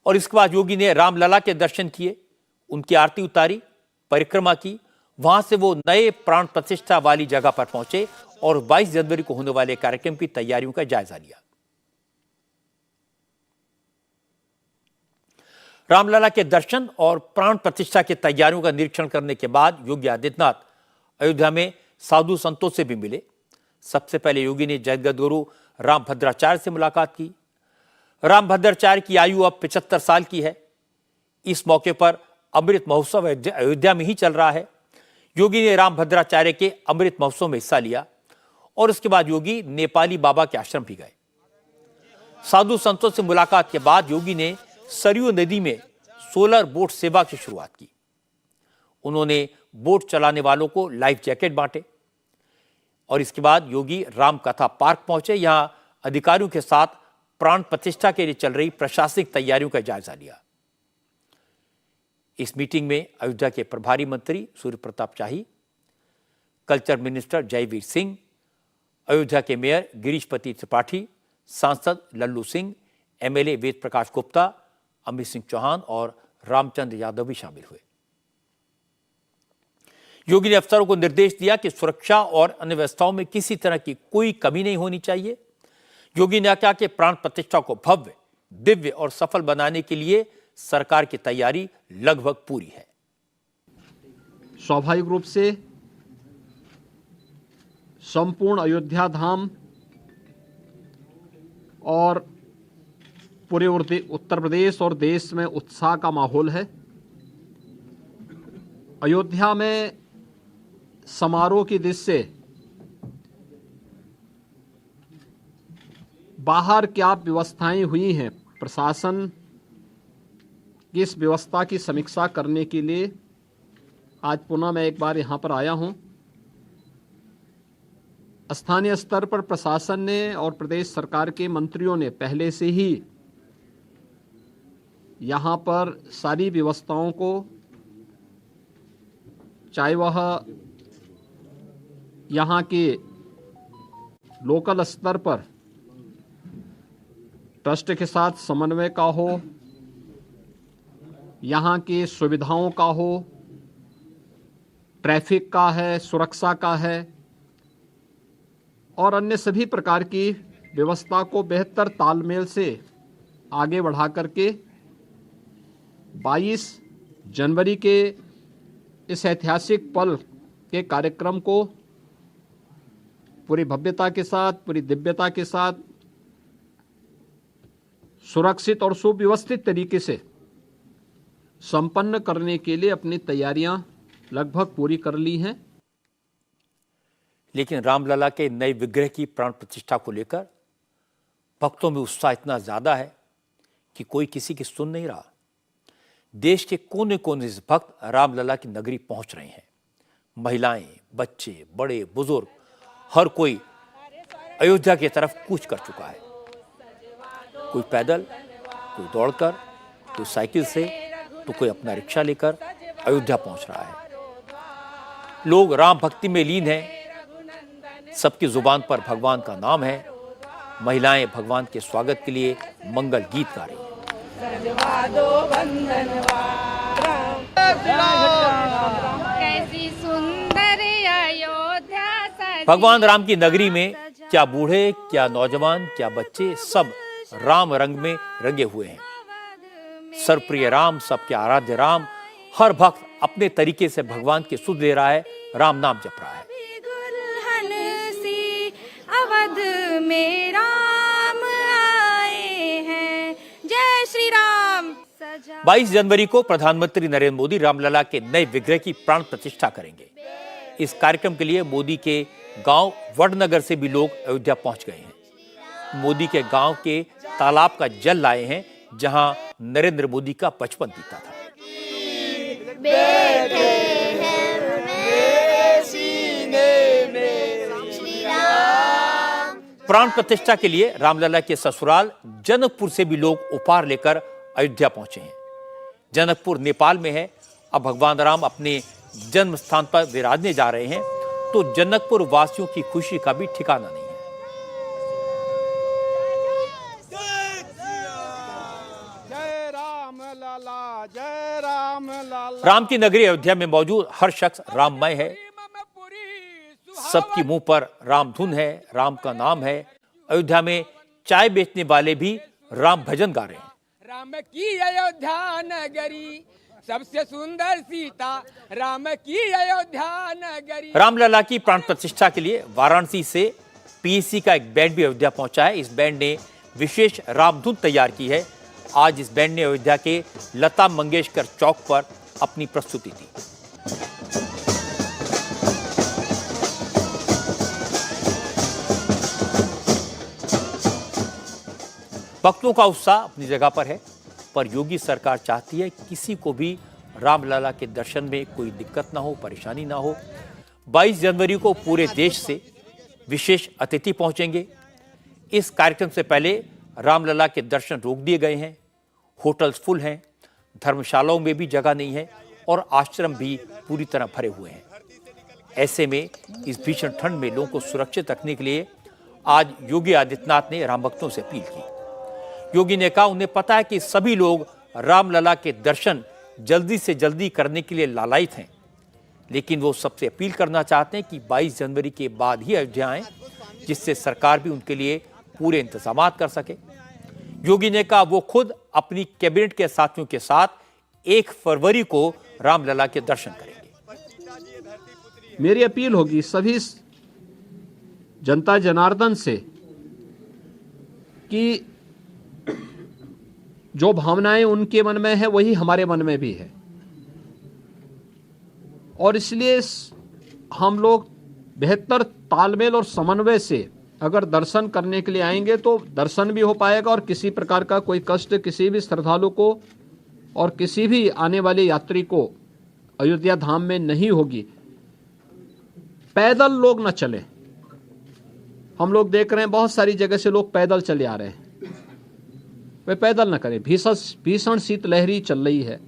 Speaker 1: और इसके बाद योगी ने रामलला के दर्शन किए, उनकी आरती उतारी, परिक्रमा की। वहां से वो नए प्राण प्रतिष्ठा वाली जगह पर पहुंचे और 22 जनवरी को होने वाले कार्यक्रम की तैयारियों का जायजा लिया। रामलला के दर्शन और प्राण प्रतिष्ठा की तैयारियों का निरीक्षण करने के बाद योगी आदित्यनाथ अयोध्या में साधु संतों से भी मिले। सबसे पहले योगी ने जगद्गुरु रामभद्राचार्य से मुलाकात की। रामभद्राचार्य की आयु अब 75 साल की है। इस मौके पर अमृत महोत्सव अयोध्या में ही चल रहा है। योगी ने रामभद्राचार्य के अमृत महोत्सव में हिस्सा लिया और उसके बाद योगी नेपाली बाबा के आश्रम भी गए। साधु संतों से मुलाकात के बाद योगी ने सरयू नदी में सोलर बोट सेवा की शुरुआत की। उन्होंने बोट चलाने वालों को लाइफ जैकेट बांटे और इसके बाद योगी राम कथा पार्क पहुंचे। यहां अधिकारियों के साथ प्राण प्रतिष्ठा के लिए चल रही प्रशासनिक तैयारियों का जायजा लिया। इस मीटिंग में अयोध्या के प्रभारी मंत्री सूर्य प्रताप शाही, कल्चर मिनिस्टर जयवीर सिंह, अयोध्या के मेयर गिरीशपति त्रिपाठी, सांसद लल्लू सिंह, एमएलए वेद प्रकाश गुप्ता, अमित सिंह चौहान और रामचंद्र यादव भी शामिल हुए। योगी ने अफसरों को निर्देश दिया कि सुरक्षा और अन्य व्यवस्थाओं में किसी तरह की कोई कमी नहीं होनी चाहिए। योगी ने कहा कि प्राण प्रतिष्ठा को भव्य, दिव्य और सफल बनाने के लिए सरकार की तैयारी लगभग पूरी है।
Speaker 3: स्वाभाविक रूप से संपूर्ण अयोध्या धाम और पूरे उत्तर प्रदेश और देश में उत्साह का माहौल है। अयोध्या में समारोह की दृष्टि से बाहर क्या व्यवस्थाएं हुई हैं, प्रशासन की इस व्यवस्था की समीक्षा करने के लिए आज पुनः मैं एक बार यहाँ पर आया हूँ। स्थानीय स्तर पर प्रशासन ने और प्रदेश सरकार के मंत्रियों ने पहले से ही यहाँ पर सारी व्यवस्थाओं को, चाहे वह यहाँ के लोकल स्तर पर ट्रस्ट के साथ समन्वय का हो, यहाँ की सुविधाओं का हो, ट्रैफिक का है, सुरक्षा का है और अन्य सभी प्रकार की व्यवस्था को बेहतर तालमेल से आगे बढ़ा करके 22 जनवरी के इस ऐतिहासिक पल के कार्यक्रम को पूरी भव्यता के साथ, पूरी दिव्यता के साथ, सुरक्षित और सुव्यवस्थित तरीके से संपन्न करने के लिए अपनी तैयारियां लगभग पूरी कर ली हैं।
Speaker 1: लेकिन रामलला के नए विग्रह की प्राण प्रतिष्ठा को लेकर भक्तों में उत्साह इतना ज्यादा है कि कोई किसी की सुन नहीं रहा। देश के कोने कोने से भक्त रामलला की नगरी पहुंच रहे हैं। महिलाएं, बच्चे, बड़े, बुजुर्ग, हर कोई अयोध्या की तरफ कूच कर चुका है। कोई पैदल, कोई दौड़कर, कोई साइकिल से, तो कोई अपना रिक्शा लेकर अयोध्या पहुंच रहा है। लोग राम भक्ति में लीन हैं। सबकी जुबान पर भगवान का नाम है। महिलाएं भगवान के स्वागत के लिए मंगल गीत गा रही हैं।
Speaker 4: कैसी सुंदर अयोध्या
Speaker 1: भगवान राम की नगरी में क्या बूढ़े, क्या नौजवान, क्या बच्चे, सब राम रंग में रंगे हुए हैं। सर्वप्रिय राम, सबके आराध्य राम, हर भक्त अपने तरीके से भगवान की सुध ले रहा है, राम नाम जप रहा है।
Speaker 4: दुल्हन सी अवध में राम आए हैं, जय श्री राम।
Speaker 1: 22 जनवरी को प्रधानमंत्री नरेंद्र मोदी रामलला के नए विग्रह की प्राण प्रतिष्ठा करेंगे। इस कार्यक्रम के लिए मोदी के गांव वडनगर से भी लोग अयोध्या पहुंच गए हैं। मोदी के गांव के तालाब का जल लाए हैं, जहां नरेंद्र मोदी का बचपन बीता था। प्राण प्रतिष्ठा के लिए रामलला के ससुराल जनकपुर से भी लोग उपहार लेकर अयोध्या पहुंचे हैं। जनकपुर नेपाल में है। अब भगवान राम अपने जन्म स्थान पर विराजने जा रहे हैं, तो जनकपुर वासियों की खुशी का भी ठिकाना नहीं है।
Speaker 5: जय राम लला, जय राम लला।
Speaker 1: राम की नगरी अयोध्या में मौजूद हर शख्स राममय है। सबकी मुंह पर राम धुन है, राम का नाम है। अयोध्या में चाय बेचने वाले भी राम भजन गा रहे हैं।
Speaker 5: राम की अयोध्या नगरी सबसे सुंदर सीता, राम की अयोध्या नगरी।
Speaker 1: रामलला की प्राण प्रतिष्ठा के लिए वाराणसी से पीएसी का एक बैंड भी अयोध्या पहुंचा है। इस बैंड ने विशेष रामधुन तैयार की है। आज इस बैंड ने अयोध्या के लता मंगेशकर चौक पर अपनी प्रस्तुति दी। भक्तों का उत्साह अपनी जगह पर है, पर योगी सरकार चाहती है किसी को भी रामलला के दर्शन में कोई दिक्कत ना हो, परेशानी ना हो। 22 जनवरी को पूरे देश से विशेष अतिथि पहुंचेंगे। इस कार्यक्रम से पहले रामलला के दर्शन रोक दिए गए हैं। होटल्स फुल हैं, धर्मशालाओं में भी जगह नहीं है और आश्रम भी पूरी तरह भरे हुए हैं। ऐसे में इस भीषण ठंड में लोगों को सुरक्षित रखने के लिए आज योगी आदित्यनाथ ने राम भक्तों से अपील की। योगी ने कहा उन्हें पता है कि सभी लोग रामलला के दर्शन जल्दी से जल्दी करने के लिए लालायित हैं, लेकिन वो सबसे अपील करना चाहते हैं कि 22 जनवरी के बाद ही अयोध्या आएं, जिससे सरकार भी उनके लिए पूरे इंतजाम कर सके। योगी ने कहा वो खुद अपनी कैबिनेट के साथियों के साथ 1 फरवरी को रामलला के दर्शन करेंगे।
Speaker 3: मेरी अपील होगी सभी जनता जनार्दन से कि जो भावनाएं उनके मन में है वही हमारे मन में भी है, और इसलिए हम लोग बेहतर तालमेल और समन्वय से अगर दर्शन करने के लिए आएंगे तो दर्शन भी हो पाएगा और किसी प्रकार का कोई कष्ट किसी भी श्रद्धालु को और किसी भी आने वाले यात्री को अयोध्या धाम में नहीं होगी। पैदल लोग न चले। हम लोग देख रहे हैं बहुत सारी जगह से लोग पैदल चले आ रहे हैं, वे पैदल न करें। भीषण शीतलहरी चल रही है।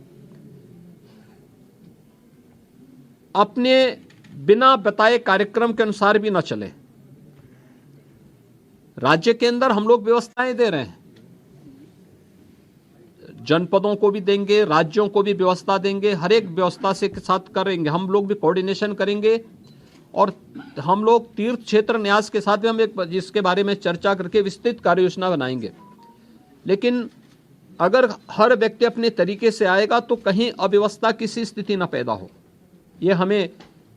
Speaker 3: अपने बिना बताए कार्यक्रम के अनुसार भी न चले। राज्य के अंदर हम लोग व्यवस्थाएं दे रहे हैं, जनपदों को भी देंगे, राज्यों को भी व्यवस्था देंगे, हर एक व्यवस्था से के साथ करेंगे। हम लोग भी कोऑर्डिनेशन करेंगे और हम लोग तीर्थ क्षेत्र न्यास के साथ भी हम एक जिसके बारे में चर्चा करके विस्तृत कार्य योजना बनाएंगे। लेकिन अगर हर व्यक्ति अपने तरीके से आएगा तो कहीं अव्यवस्था किसी स्थिति न पैदा हो, ये हमें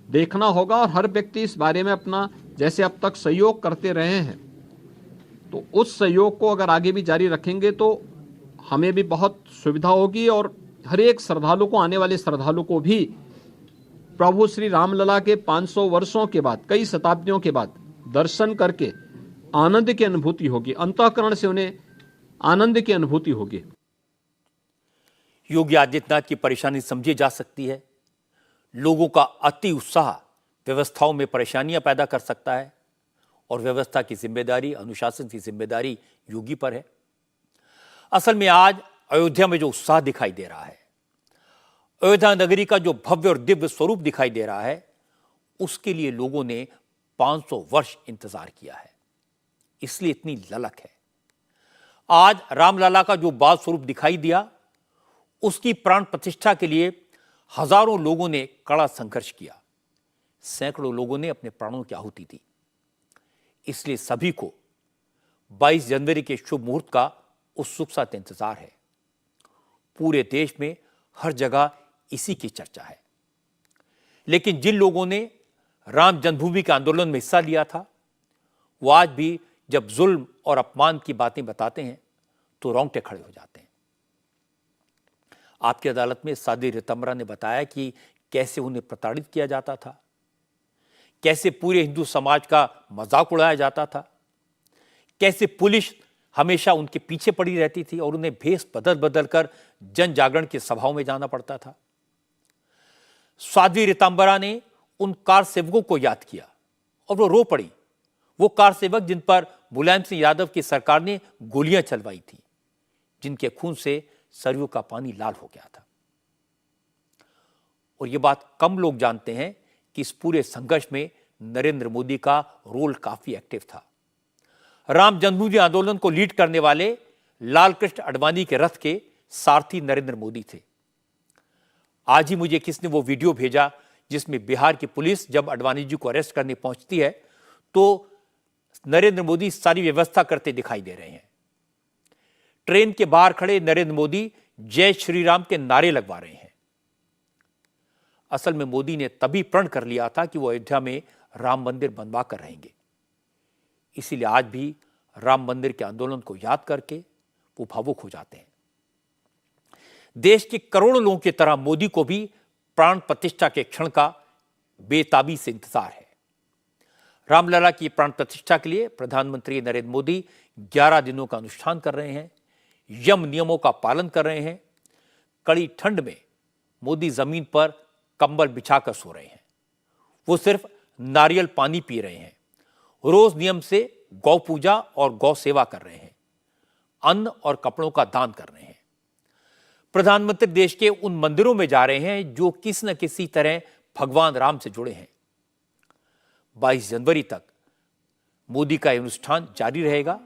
Speaker 3: देखना होगा। और हर व्यक्ति इस बारे में अपना जैसे अब तक सहयोग करते रहे हैं, तो उस सहयोग को अगर आगे भी जारी रखेंगे तो हमें भी बहुत सुविधा होगी और हर एक श्रद्धालु को, आने वाले श्रद्धालु को भी प्रभु श्री रामलला के 500 वर्षों के बाद, कई शताब्दियों के बाद दर्शन करके आनंद की अनुभूति होगी, अंतःकरण से उन्हें आनंद की अनुभूति होगी।
Speaker 1: योगी आदित्यनाथ की परेशानी समझी जा सकती है। लोगों का अति उत्साह व्यवस्थाओं में परेशानियां पैदा कर सकता है और व्यवस्था की जिम्मेदारी, अनुशासन की जिम्मेदारी योगी पर है। असल में आज अयोध्या में जो उत्साह दिखाई दे रहा है, अयोध्या नगरी का जो भव्य और दिव्य स्वरूप दिखाई दे रहा है, उसके लिए लोगों ने 500 वर्ष इंतजार किया है, इसलिए इतनी ललक है। आज रामलला का जो बाल स्वरूप दिखाई दिया, उसकी प्राण प्रतिष्ठा के लिए हजारों लोगों ने कड़ा संघर्ष किया, सैकड़ों लोगों ने अपने प्राणों की आहुति दी। इसलिए सभी को 22 जनवरी के शुभ मुहूर्त का उत्सुकता से इंतजार है। पूरे देश में हर जगह इसी की चर्चा है। लेकिन जिन लोगों ने राम जन्मभूमि के आंदोलन में हिस्सा लिया था, वो आज भी जब जुल्म और अपमान की बातें बताते हैं तो रोंगटे खड़े हो जाते हैं। आपकी अदालत में साध्वी ऋतंबरा ने बताया कि कैसे उन्हें प्रताड़ित किया जाता था, कैसे पूरे हिंदू समाज का मजाक उड़ाया जाता था, कैसे पुलिस हमेशा उनके पीछे पड़ी रहती थी और उन्हें भेष बदल बदल कर जन जागरण की सभाओं में जाना पड़ता था। साध्वी ऋतंबरा ने उन कार सेवकों को याद किया और वो रो पड़ी। वो कार सेवक जिन पर मुलायम सिंह यादव की सरकार ने गोलियां चलवाई थी, जिनके खून से सरयू का पानी लाल हो गया था। और ये बात कम लोग जानते हैं कि इस पूरे संघर्ष में नरेंद्र मोदी का रोल काफी एक्टिव था। राम जन्मभूमि आंदोलन को लीड करने वाले लाल कृष्ण आडवाणी के रथ के सारथी नरेंद्र मोदी थे। आज ही मुझे किसने वो वीडियो भेजा जिसमें बिहार की पुलिस जब आडवाणी जी को अरेस्ट करने पहुंचती है तो नरेंद्र मोदी सारी व्यवस्था करते दिखाई दे रहे हैं। ट्रेन के बाहर खड़े नरेंद्र मोदी जय श्री राम के नारे लगवा रहे हैं। असल में मोदी ने तभी प्रण कर लिया था कि वो अयोध्या में राम मंदिर बनवा कर रहेंगे। इसीलिए आज भी राम मंदिर के आंदोलन को याद करके वो भावुक हो जाते हैं। देश के करोड़ों लोगों की तरह मोदी को भी प्राण प्रतिष्ठा के क्षण का बेताबी से इंतजार है। रामलला की प्राण प्रतिष्ठा के लिए प्रधानमंत्री नरेंद्र मोदी 11 दिनों का अनुष्ठान कर रहे हैं, यम नियमों का पालन कर रहे हैं। कड़ी ठंड में मोदी जमीन पर कंबल बिछाकर सो रहे हैं। वो सिर्फ नारियल पानी पी रहे हैं, रोज नियम से गौ पूजा और गौ सेवा कर रहे हैं, अन्न और कपड़ों का दान कर रहे हैं। प्रधानमंत्री देश के उन मंदिरों में जा रहे हैं जो किसी न किसी तरह भगवान राम से जुड़े हैं। 22 जनवरी तक मोदी का अनुष्ठान जारी रहेगा,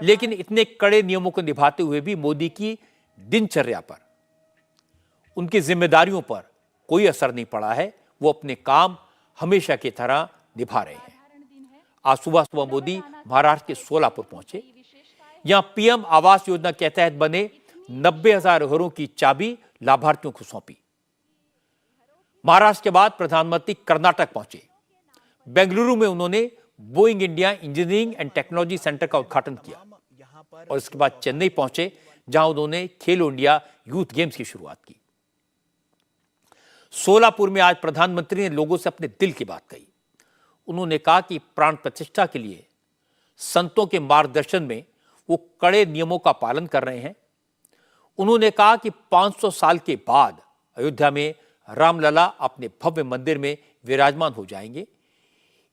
Speaker 1: लेकिन इतने कड़े नियमों को निभाते हुए भी मोदी की दिनचर्या पर, उनकी जिम्मेदारियों पर कोई असर नहीं पड़ा है। वो अपने काम हमेशा की तरह निभा रहे हैं। आज सुबह सुबह मोदी महाराष्ट्र के सोलापुर पहुंचे। यहां पीएम आवास योजना के तहत बने 90,000 घरों की चाबी लाभार्थियों को सौंपी। महाराष्ट्र के बाद प्रधानमंत्री कर्नाटक पहुंचे। बेंगलुरु में उन्होंने Boeing India engineering and technology centre का उद्घाटन किया और इसके बाद चेन्नई पहुंचे, जहां उन्होंने खेलो इंडिया यूथ गेम्स की शुरुआत की। सोलापुर में आज प्रधानमंत्री ने लोगों से अपने दिल की बात कही। उन्होंने कहा कि प्राण प्रतिष्ठा के लिए संतों के मार्गदर्शन में वो कड़े नियमों का पालन कर रहे हैं। उन्होंने कहा कि 500 साल के बाद अयोध्या में रामलला अपने भव्य मंदिर में विराजमान हो जाएंगे।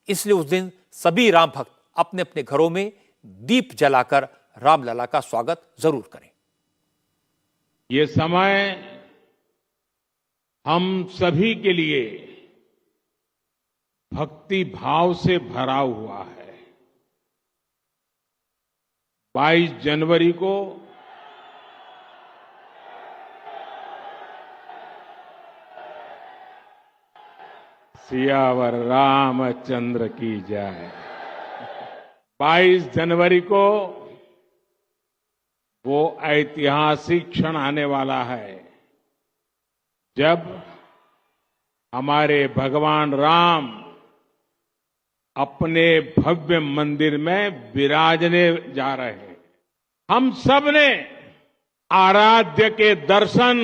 Speaker 1: इसलिए उस दिन सभी राम भक्त अपने अपने घरों में दीप जलाकर रामलला का स्वागत जरूर करें।
Speaker 6: ये समय हम सभी के लिए भक्ति भाव से भरा हुआ है। 22 जनवरी को सियावर रामचंद्र की जय। 22 जनवरी को वो ऐतिहासिक क्षण आने वाला है जब हमारे भगवान राम अपने भव्य मंदिर में विराजने जा रहे हैं। हम सब ने आराध्य के दर्शन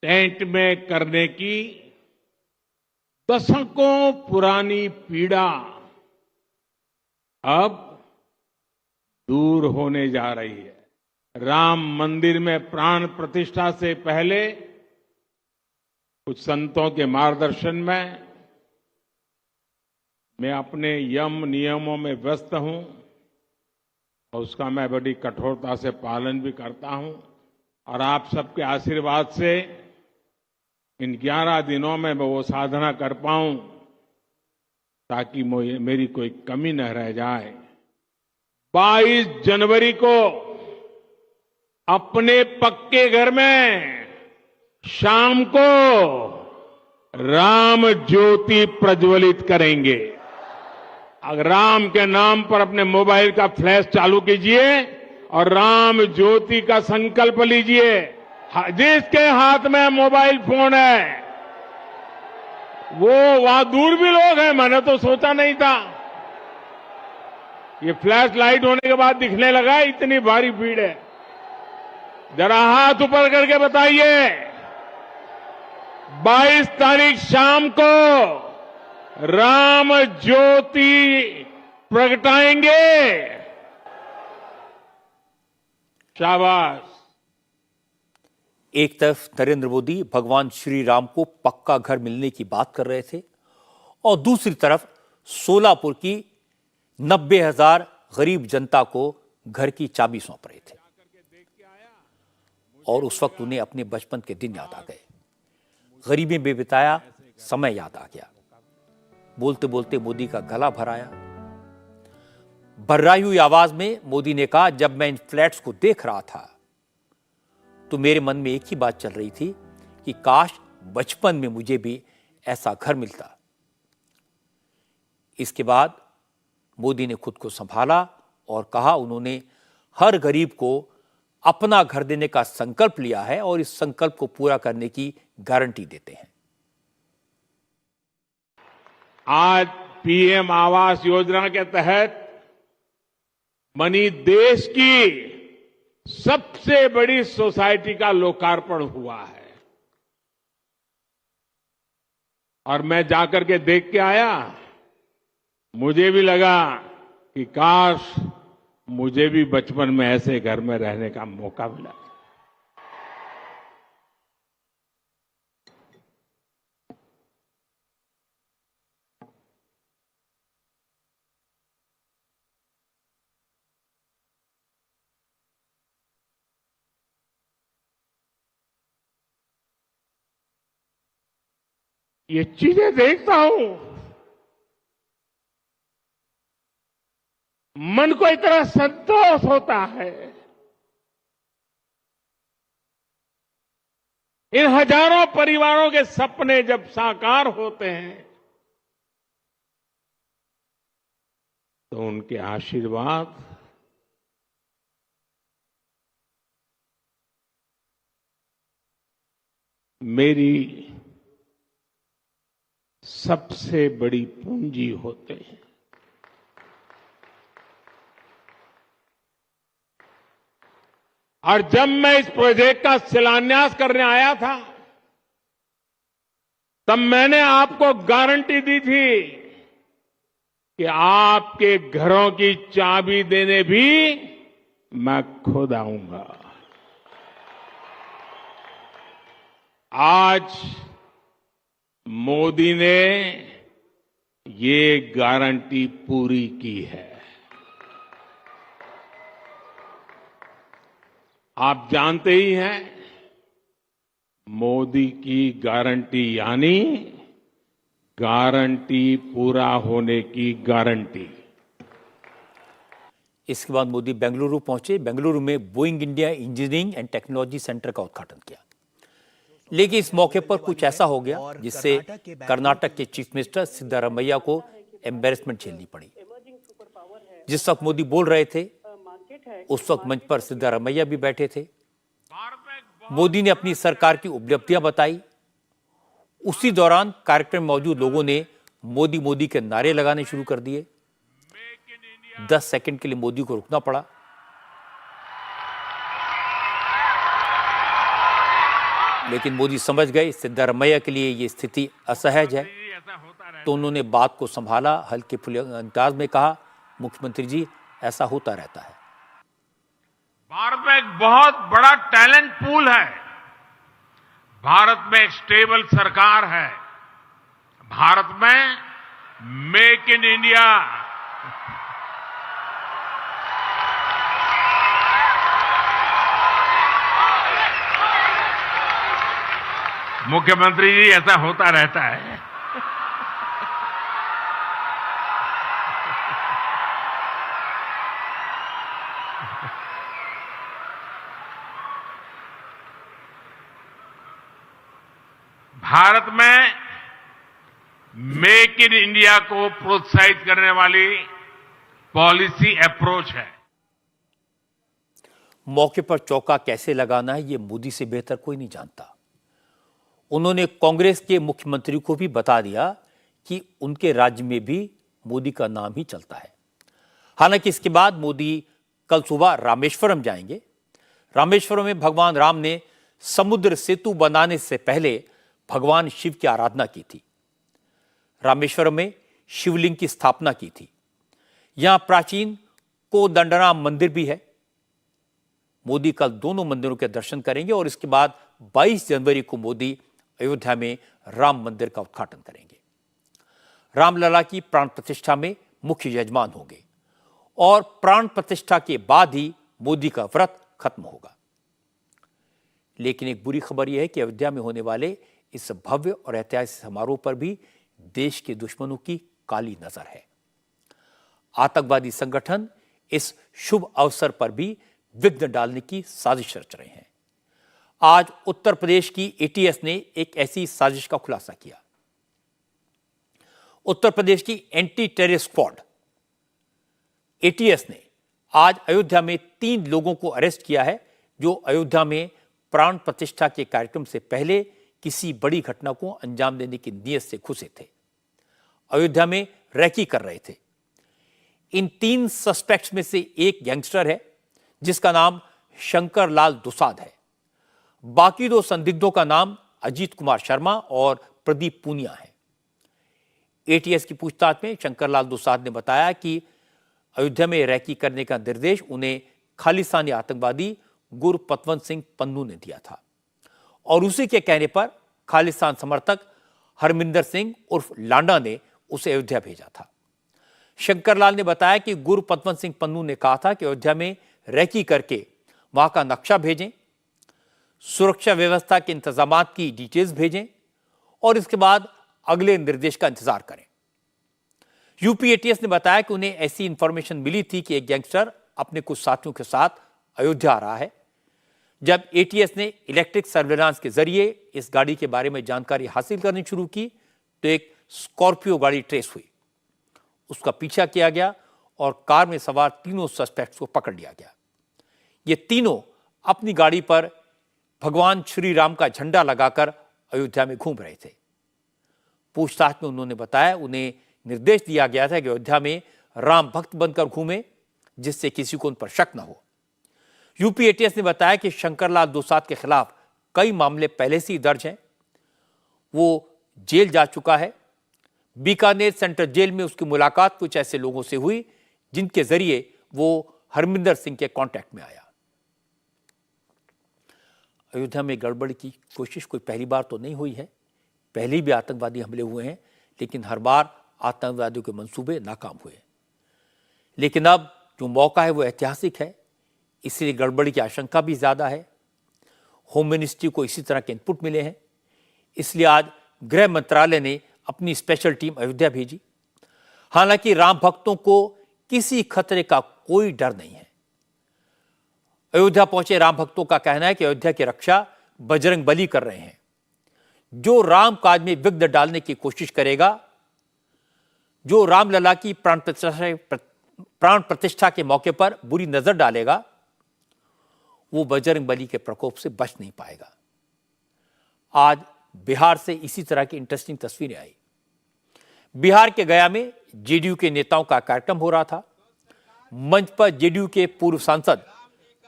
Speaker 6: टेंट में करने की दशकों पुरानी पीड़ा अब दूर होने जा रही है। राम मंदिर में प्राण प्रतिष्ठा से पहले कुछ संतों के मार्गदर्शन में मैं अपने यम नियमों में व्यस्त हूं और उसका मैं बड़ी कठोरता से पालन भी करता हूं और आप सबके आशीर्वाद से इन 11 दिनों में मैं वो साधना कर पाऊं ताकि मेरी कोई कमी न रह जाए। 22 जनवरी को अपने पक्के घर में शाम को राम ज्योति प्रज्वलित करेंगे। अगर राम के नाम पर अपने मोबाइल का फ्लैश चालू कीजिए और राम ज्योति का संकल्प लीजिए। जिसके हाथ में मोबाइल फोन है वो वहां दूर भी लोग हैं, मैंने तो सोचा नहीं था। ये फ्लैश लाइट होने के बाद दिखने लगा इतनी भारी भीड़ है। जरा हाथ ऊपर करके बताइए 22 तारीख शाम को राम ज्योति प्रगटाएंगे। शाबाश।
Speaker 1: एक तरफ नरेंद्र मोदी भगवान श्री राम को पक्का घर मिलने की बात कर रहे थे और दूसरी तरफ सोलापुर की 90,000 गरीब जनता को घर की चाबी सौंप रहे थे और उस वक्त उन्हें अपने बचपन के दिन याद आ गए। गरीबी में बिताया समय याद आ गया। बोलते बोलते मोदी का गला भर आया। भर्राई हुई आवाज में मोदी ने कहा, जब मैं इन फ्लैट्स को देख रहा था तो मेरे मन में एक ही बात चल रही थी कि काश बचपन में मुझे भी ऐसा घर मिलता। इसके बाद मोदी ने खुद को संभाला और कहा उन्होंने हर गरीब को अपना घर देने का संकल्प लिया है और इस संकल्प को पूरा करने की गारंटी देते हैं।
Speaker 6: आज पीएम आवास योजना के तहत बनी देश की सबसे बड़ी सोसाइटी का लोकार्पण हुआ है और मैं जाकर के देख के आया। मुझे भी लगा कि काश मुझे भी बचपन में ऐसे घर में रहने का मौका मिला। ये चीजें देखता हूं, मन को इतना संतोष होता है। इन हजारों परिवारों के सपने जब साकार होते हैं तो उनके आशीर्वाद मेरी सबसे बड़ी पूंजी होते हैं। और जब मैं इस प्रोजेक्ट का शिलान्यास करने आया था तब मैंने आपको गारंटी दी थी कि आपके घरों की चाबी देने भी मैं खुद आऊंगा। आज मोदी ने ये गारंटी पूरी की है। आप जानते ही हैं मोदी की गारंटी यानी गारंटी पूरा होने की गारंटी।
Speaker 1: इसके बाद मोदी बेंगलुरु पहुंचे। बेंगलुरु में Boeing India engineering and technology centre का उद्घाटन किया। लेकिन इस मौके पर कुछ ऐसा हो गया जिससे कर्नाटक के चीफ मिनिस्टर सिद्धारमैया को एम्बैरेसमेंट झेलनी पड़ी। जिस वक्त मोदी बोल रहे थे उस वक्त मंच पर सिद्धारमैया भी बैठे थे। मोदी ने अपनी सरकार की उपलब्धियां बताई। उसी दौरान कार्यक्रम में मौजूद लोगों ने मोदी मोदी के नारे लगाने शुरू कर दिए। 10 सेकंड के लिए मोदी को रुकना पड़ा। लेकिन मोदी समझ गए सिद्धरामैया के लिए ये स्थिति असहज है, तो उन्होंने बात को संभाला, हल्के फुल्के अंदाज में कहा, मुख्यमंत्री जी ऐसा होता रहता है।
Speaker 6: भारत में एक बहुत बड़ा टैलेंट पूल है। भारत में एक स्टेबल सरकार है। भारत में मेक इन इंडिया मुख्यमंत्री जी ऐसा होता रहता है। भारत में मेक इन इंडिया को प्रोत्साहित करने वाली पॉलिसी अप्रोच है।
Speaker 1: मौके पर चौका कैसे लगाना है ये मोदी से बेहतर कोई नहीं जानता। उन्होंने कांग्रेस के मुख्यमंत्री को भी बता दिया कि उनके राज्य में भी मोदी का नाम ही चलता है। हालांकि इसके बाद मोदी कल सुबह रामेश्वरम जाएंगे। रामेश्वरम में भगवान राम ने समुद्र सेतु बनाने से पहले भगवान शिव की आराधना की थी। रामेश्वरम में शिवलिंग की स्थापना की थी। यहां प्राचीन कोदंडराम मंदिर भी है। मोदी कल दोनों मंदिरों के दर्शन करेंगे और इसके बाद 22 जनवरी को मोदी अयोध्या में राम मंदिर का उद्घाटन करेंगे। रामलला की प्राण प्रतिष्ठा में मुख्य यजमान होंगे और प्राण प्रतिष्ठा के बाद ही मोदी का व्रत खत्म होगा। लेकिन एक बुरी खबर यह है कि अयोध्या में होने वाले इस भव्य और ऐतिहासिक समारोह पर भी देश के दुश्मनों की काली नजर है। आतंकवादी संगठन इस शुभ अवसर पर भी विघ्न डालने की साजिश रच रहे हैं। आज उत्तर प्रदेश की एटीएस ने एक ऐसी साजिश का खुलासा किया। उत्तर प्रदेश की एंटी टेरर स्क्वाड एटीएस ने आज अयोध्या में 3 लोगों को अरेस्ट किया है जो अयोध्या में प्राण प्रतिष्ठा के कार्यक्रम से पहले किसी बड़ी घटना को अंजाम देने की नीयत से घुसे थे। अयोध्या में रैकी कर रहे थे। इन 3 सस्पेक्ट्स में से एक गैंगस्टर है जिसका नाम शंकर लाल दुसाद है। बाकी 2 संदिग्धों का नाम अजीत कुमार शर्मा और प्रदीप पूनिया है। एटीएस की पूछताछ में शंकर लाल दुसाद ने बताया कि अयोध्या में रैकी करने का निर्देश उन्हें खालिस्तानी आतंकवादी गुरपतवंत सिंह पन्नू ने दिया था और उसी के कहने पर खालिस्तान समर्थक हरमिंदर सिंह उर्फ लांडा ने उसे अयोध्या भेजा था। शंकरलाल ने बताया कि गुरपतवंत सिंह पन्नू ने कहा था कि अयोध्या में रैकी करके वहां का नक्शा भेजें, सुरक्षा व्यवस्था के इंतजामात की डिटेल्स भेजें और इसके बाद अगले निर्देश का इंतजार करें। यूपी एटीएस ने बताया कि उन्हें ऐसी इंफॉर्मेशन मिली थी कि एक गैंगस्टर अपने कुछ साथियों के साथ अयोध्या आ रहा है। जब एटीएस ने इलेक्ट्रिक सर्वेलांस के जरिए इस गाड़ी के बारे में जानकारी हासिल करनी शुरू की तो एक स्कॉर्पियो गाड़ी ट्रेस हुई। उसका पीछा किया गया और कार में सवार 3 सस्पेक्ट्स को पकड़ लिया गया। ये तीनों अपनी गाड़ी पर भगवान श्री राम का झंडा लगाकर अयोध्या में घूम रहे थे। पूछताछ में उन्होंने बताया उन्हें निर्देश दिया गया था कि अयोध्या में राम भक्त बनकर घूमे जिससे किसी को उन पर शक न हो। यूपी एटीएस ने बताया कि शंकरलाल दुसाद के खिलाफ कई मामले पहले से ही दर्ज हैं। वो जेल जा चुका है। बीकानेर सेंट्रल जेल में उसकी मुलाकात कुछ ऐसे लोगों से हुई जिनके जरिए वो हरमिंदर सिंह के कांटेक्ट में आया। अयोध्या में गड़बड़ी की कोशिश कोई पहली बार तो नहीं हुई है। पहले भी आतंकवादी हमले हुए हैं लेकिन हर बार आतंकवादियों के मंसूबे नाकाम हुए। लेकिन अब जो मौका है वो ऐतिहासिक है, इसलिए गड़बड़ी की आशंका भी ज्यादा है। होम मिनिस्ट्री को इसी तरह के इनपुट मिले हैं, इसलिए आज गृह मंत्रालय ने अपनी स्पेशल टीम अयोध्या भेजी। हालांकि राम भक्तों को किसी खतरे का कोई डर नहीं है। अयोध्या पहुंचे राम भक्तों का कहना है कि अयोध्या की रक्षा बजरंग बली कर रहे हैं। जो राम काज में विघ्न डालने की कोशिश करेगा, जो रामलला की प्राण प्रतिष्ठा के मौके पर बुरी नजर डालेगा, वो बजरंग बली के प्रकोप से बच नहीं पाएगा। आज बिहार से इसी तरह की इंटरेस्टिंग तस्वीरें आई। बिहार के गया में जेडीयू के नेताओं का कार्यक्रम हो रहा था। मंच पर जेडीयू के पूर्व सांसद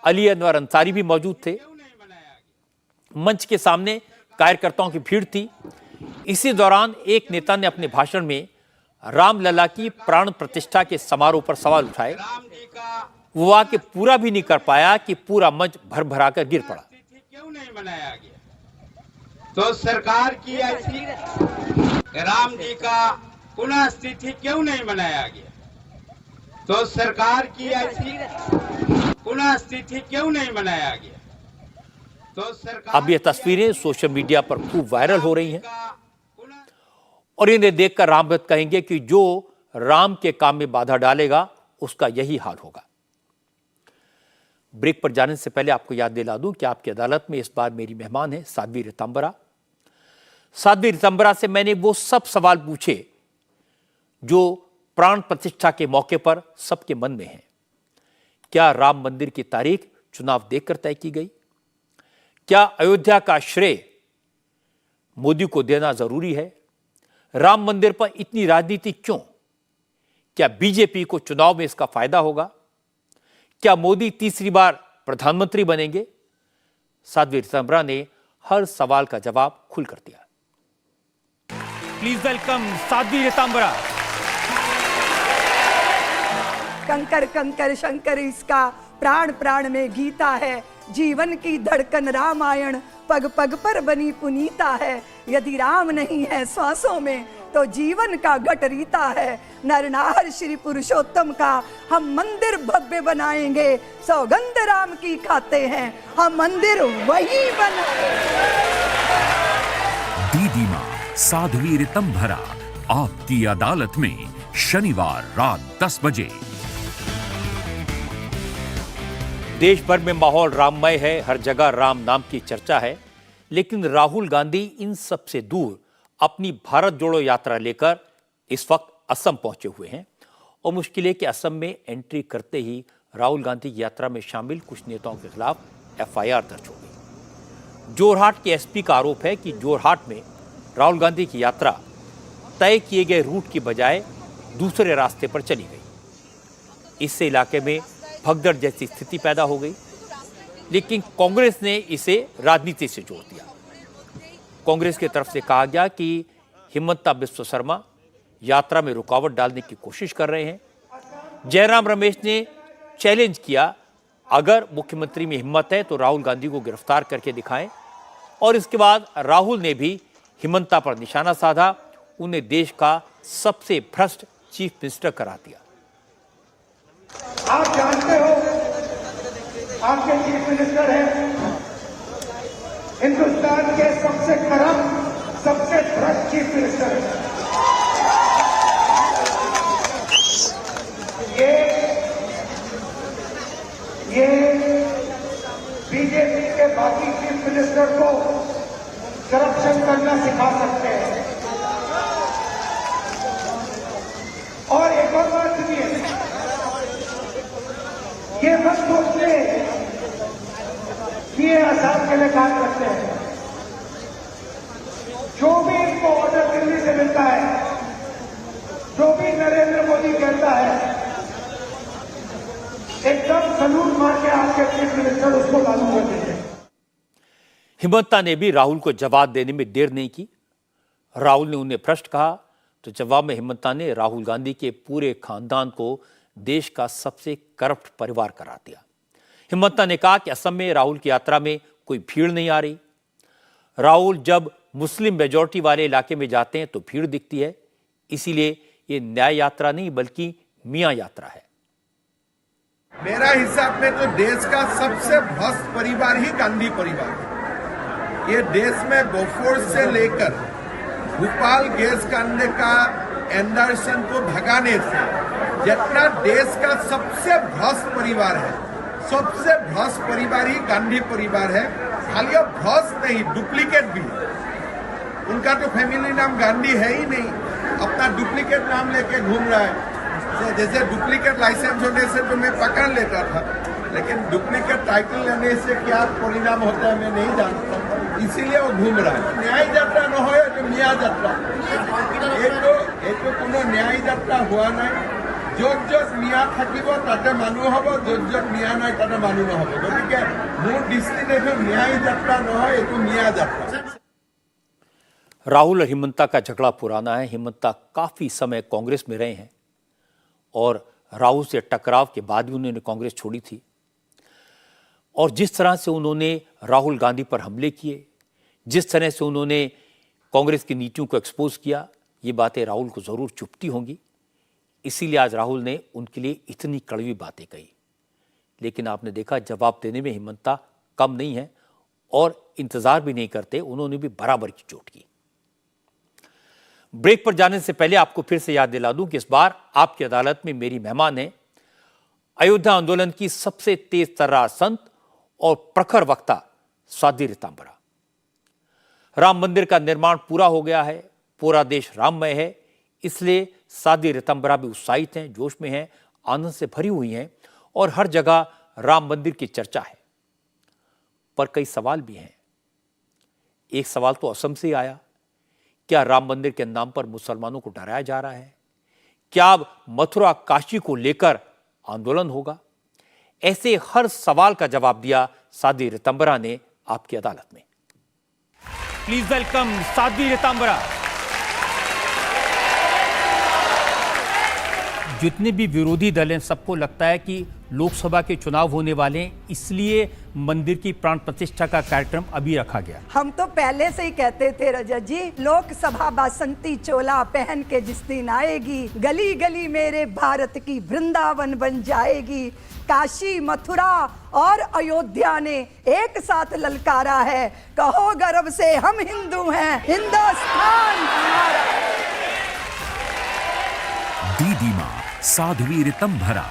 Speaker 1: अली अनवर अंसारी भी मौजूद थे। मंच के सामने कार्यकर्ताओं की भीड़ थी। इसी दौरान एक नेता ने अपने भाषण में रामलला की प्राण प्रतिष्ठा के समारोह पर सवाल उठाए। वो वाक्य पूरा भी नहीं कर पाया कि पूरा मंच भर भरा कर गिर पड़ा।
Speaker 7: क्यों नहीं मनाया गया? तो सरकार की ऐसी राम जी का पुनः तिथि क्यों नहीं मनाया गया? तो सरकार की ऐसी पुनः तिथि क्यों नहीं मनाया गया? तो सरकार
Speaker 1: अब ये तस्वीरें सोशल मीडिया पर खूब वायरल हो रही हैं और इन्हें देखकर राम भक्त कहेंगे कि जो राम के काम में बाधा डालेगा उसका यही हाल होगा। ब्रेक पर जाने से पहले आपको याद दिला दूं कि आपकी अदालत में इस बार मेरी मेहमान है साध्वी ऋतंबरा। साध्वी ऋतंबरा से मैंने वो सब सवाल पूछे जो प्राण प्रतिष्ठा के मौके पर सबके मन में हैं। क्या राम मंदिर की तारीख चुनाव देखकर तय की गई? क्या अयोध्या का श्रेय मोदी को देना जरूरी है? राम मंदिर पर इतनी राजनीति क्यों? क्या बीजेपी को चुनाव में इसका फायदा होगा? क्या मोदी तीसरी बार प्रधानमंत्री बनेंगे? साध्वी ऋतंबरा ने हर सवाल का जवाब खुलकर दिया। Please welcome Sadhvi Ritambhara.
Speaker 2: कंकर कंकर शंकर इसका प्राण प्राण में गीता है, जीवन की धड़कन रामायण पग पग पर बनी पुनीता है। यदि राम नहीं है श्वासों में तो जीवन का घट रीता है। नरनार श्री पुरुषोत्तम का हम मंदिर भव्य बनाएंगे, सौगंध राम की खाते हैं हम मंदिर वही बनाएंगे।
Speaker 8: दीदी मां साध्वी ऋतंबरा आपकी अदालत में शनिवार रात 10 बजे।
Speaker 1: देश भर में माहौल राममय है, हर जगह राम नाम की चर्चा है, लेकिन राहुल गांधी इन सब से दूर अपनी भारत जोड़ो यात्रा लेकर इस वक्त असम पहुंचे हुए हैं और मुश्किल है कि असम में एंट्री करते ही राहुल गांधी की यात्रा में शामिल कुछ नेताओं के खिलाफ एफआईआर दर्ज हो गई। जोरहाट के एसपी का आरोप है कि जोरहाट में राहुल गांधी की यात्रा तय किए गए रूट की बजाय दूसरे रास्ते पर चली गई। इससे इलाके में भगदड़ जैसी स्थिति पैदा हो गई, लेकिन कांग्रेस ने इसे राजनीति से जोड़ दिया। कांग्रेस की तरफ से कहा गया कि हिमंता बिस्वा शर्मा यात्रा में रुकावट डालने की कोशिश कर रहे हैं। जयराम रमेश ने चैलेंज किया, अगर मुख्यमंत्री में हिम्मत है तो राहुल गांधी को गिरफ्तार करके दिखाएं, और इसके बाद राहुल ने भी हिमंता पर निशाना साधा, उन्हें देश का सबसे भ्रष्ट चीफ मिनिस्टर करार दिया।
Speaker 9: आप जानते हो आपके चीफ मिनिस्टर हैं हिंदुस्तान के सबसे करप्ट सबसे भ्रष्ट चीफ मिनिस्टर हैं। ये बीजेपी के बाकी चीफ मिनिस्टर को करप्शन करना सिखा सकते हैं। और एक और बात सुनिए, ये मत सोचते कि ये आसाम के लिए काम करते हैं। जो भी इनको ऑर्डर दिल्ली से मिलता है, जो भी नरेंद्र मोदी कहता है, एकदम सलूट मार के आपके चीफ मिनिस्टर उसको लागू कर देंगे।
Speaker 1: हिमंता ने भी राहुल को जवाब देने में देर नहीं की। राहुल ने उन्हें भ्रष्ट कहा तो जवाब में हिमंता ने राहुल गांधी के पूरे खानदान को देश का सबसे करप्ट परिवार करार दिया। हिमंता ने कहा कि असम में राहुल की यात्रा में कोई भीड़ नहीं आ रही। राहुल जब मुस्लिम मेजॉरिटी वाले इलाके में जाते हैं तो भीड़ दिखती है, इसीलिए ये न्याय यात्रा नहीं बल्कि मियां यात्रा है।
Speaker 10: मेरा हिसाब में तो देश का सबसे भ्रष्ट परिवार ही गांधी परिवार है। ये देश में बोफोर्स से लेकर भोपाल गैस कांड का एंडरसन को भगाने से जितना देश का सबसे भ्रष्ट परिवार है, सबसे भ्रष्ट परिवार ही गांधी परिवार है। खाली भ्रष्ट नहीं, डुप्लीकेट भी। उनका तो फैमिली नाम गांधी है ही नहीं, अपना डुप्लीकेट नाम लेके घूम रहा है। जैसे डुप्लीकेट लाइसेंस होने से तो मैं पकड़ लेता था, लेकिन डुप्लीकेट टाइटल लेने से क्या परिणाम होता है मैं नहीं जानता, इसीलिए वो घूम रहा है। न्याय यात्रा न हो तो मिया यात्रा, एक तो कोनो न्याय यात्रा हुआ नहीं। য'ত মিয়া থাকিব তাতে মানুহ হ'ব, য'ত মিয়া নাই তাতে মানুহ নহ'ব। গতিকে মোৰ দৃষ্টিত এইটো ন্যায় যাত্ৰা নহয়, এইটো মিয়া যাত্ৰা।
Speaker 1: राहुल और हिमंता का झगड़ा पुराना है। हिमंता काफ़ी समय कांग्रेस में रहे हैं और राहुल से टकराव के बाद भी उन्होंने कांग्रेस छोड़ी थी। और जिस तरह से उन्होंने राहुल गांधी पर हमले किए, जिस तरह से उन्होंने कांग्रेस की नीतियों को एक्सपोज किया, ये बातें राहुल को ज़रूर चुभती होंगी। इसीलिए आज राहुल ने उनके लिए इतनी कड़वी बातें कही। लेकिन आपने देखा जवाब देने में हिमंता कम नहीं है और इंतजार भी नहीं करते, उन्होंने भी बराबर की चोट की। ब्रेक पर जाने से पहले आपको फिर से याद दिला दूं कि इस बार आपकी अदालत में मेरी मेहमान है अयोध्या आंदोलन की सबसे तेज तर्रार संत और प्रखर वक्ता साध्वी ऋतंभरा। राम मंदिर का निर्माण पूरा हो गया है, पूरा देश राममय है, इसलिए साध्वी ऋतंभरा भी उत्साहित हैं, जोश में हैं, आनंद से भरी हुई हैं और हर जगह राम मंदिर की चर्चा है। पर कई सवाल भी हैं। एक सवाल तो असम से आया, क्या राम मंदिर के नाम पर मुसलमानों को डराया जा रहा है? क्या अब मथुरा काशी को लेकर आंदोलन होगा? ऐसे हर सवाल का जवाब दिया साध्वी ऋतंभरा ने आपकी अदालत में। Please welcome Sadhvi Ritambhara. जितने भी विरोधी दल हैं सबको लगता है कि लोकसभा के चुनाव होने वाले हैं, इसलिए मंदिर की प्राण प्रतिष्ठा का कार्यक्रम अभी रखा गया।
Speaker 2: हम तो पहले से ही कहते थे रजत जी, लोकसभा बासंती चोला पहन के जिस दिन आएगी, गली गली मेरे भारत की वृंदावन बन जाएगी। काशी, मथुरा और अयोध्या ने एक साथ ललकारा है, कहो गर्व से हम हिंदू हैं, हिंदुस्तान हमारा।
Speaker 8: दीदी मां साध्वी ऋतंभरा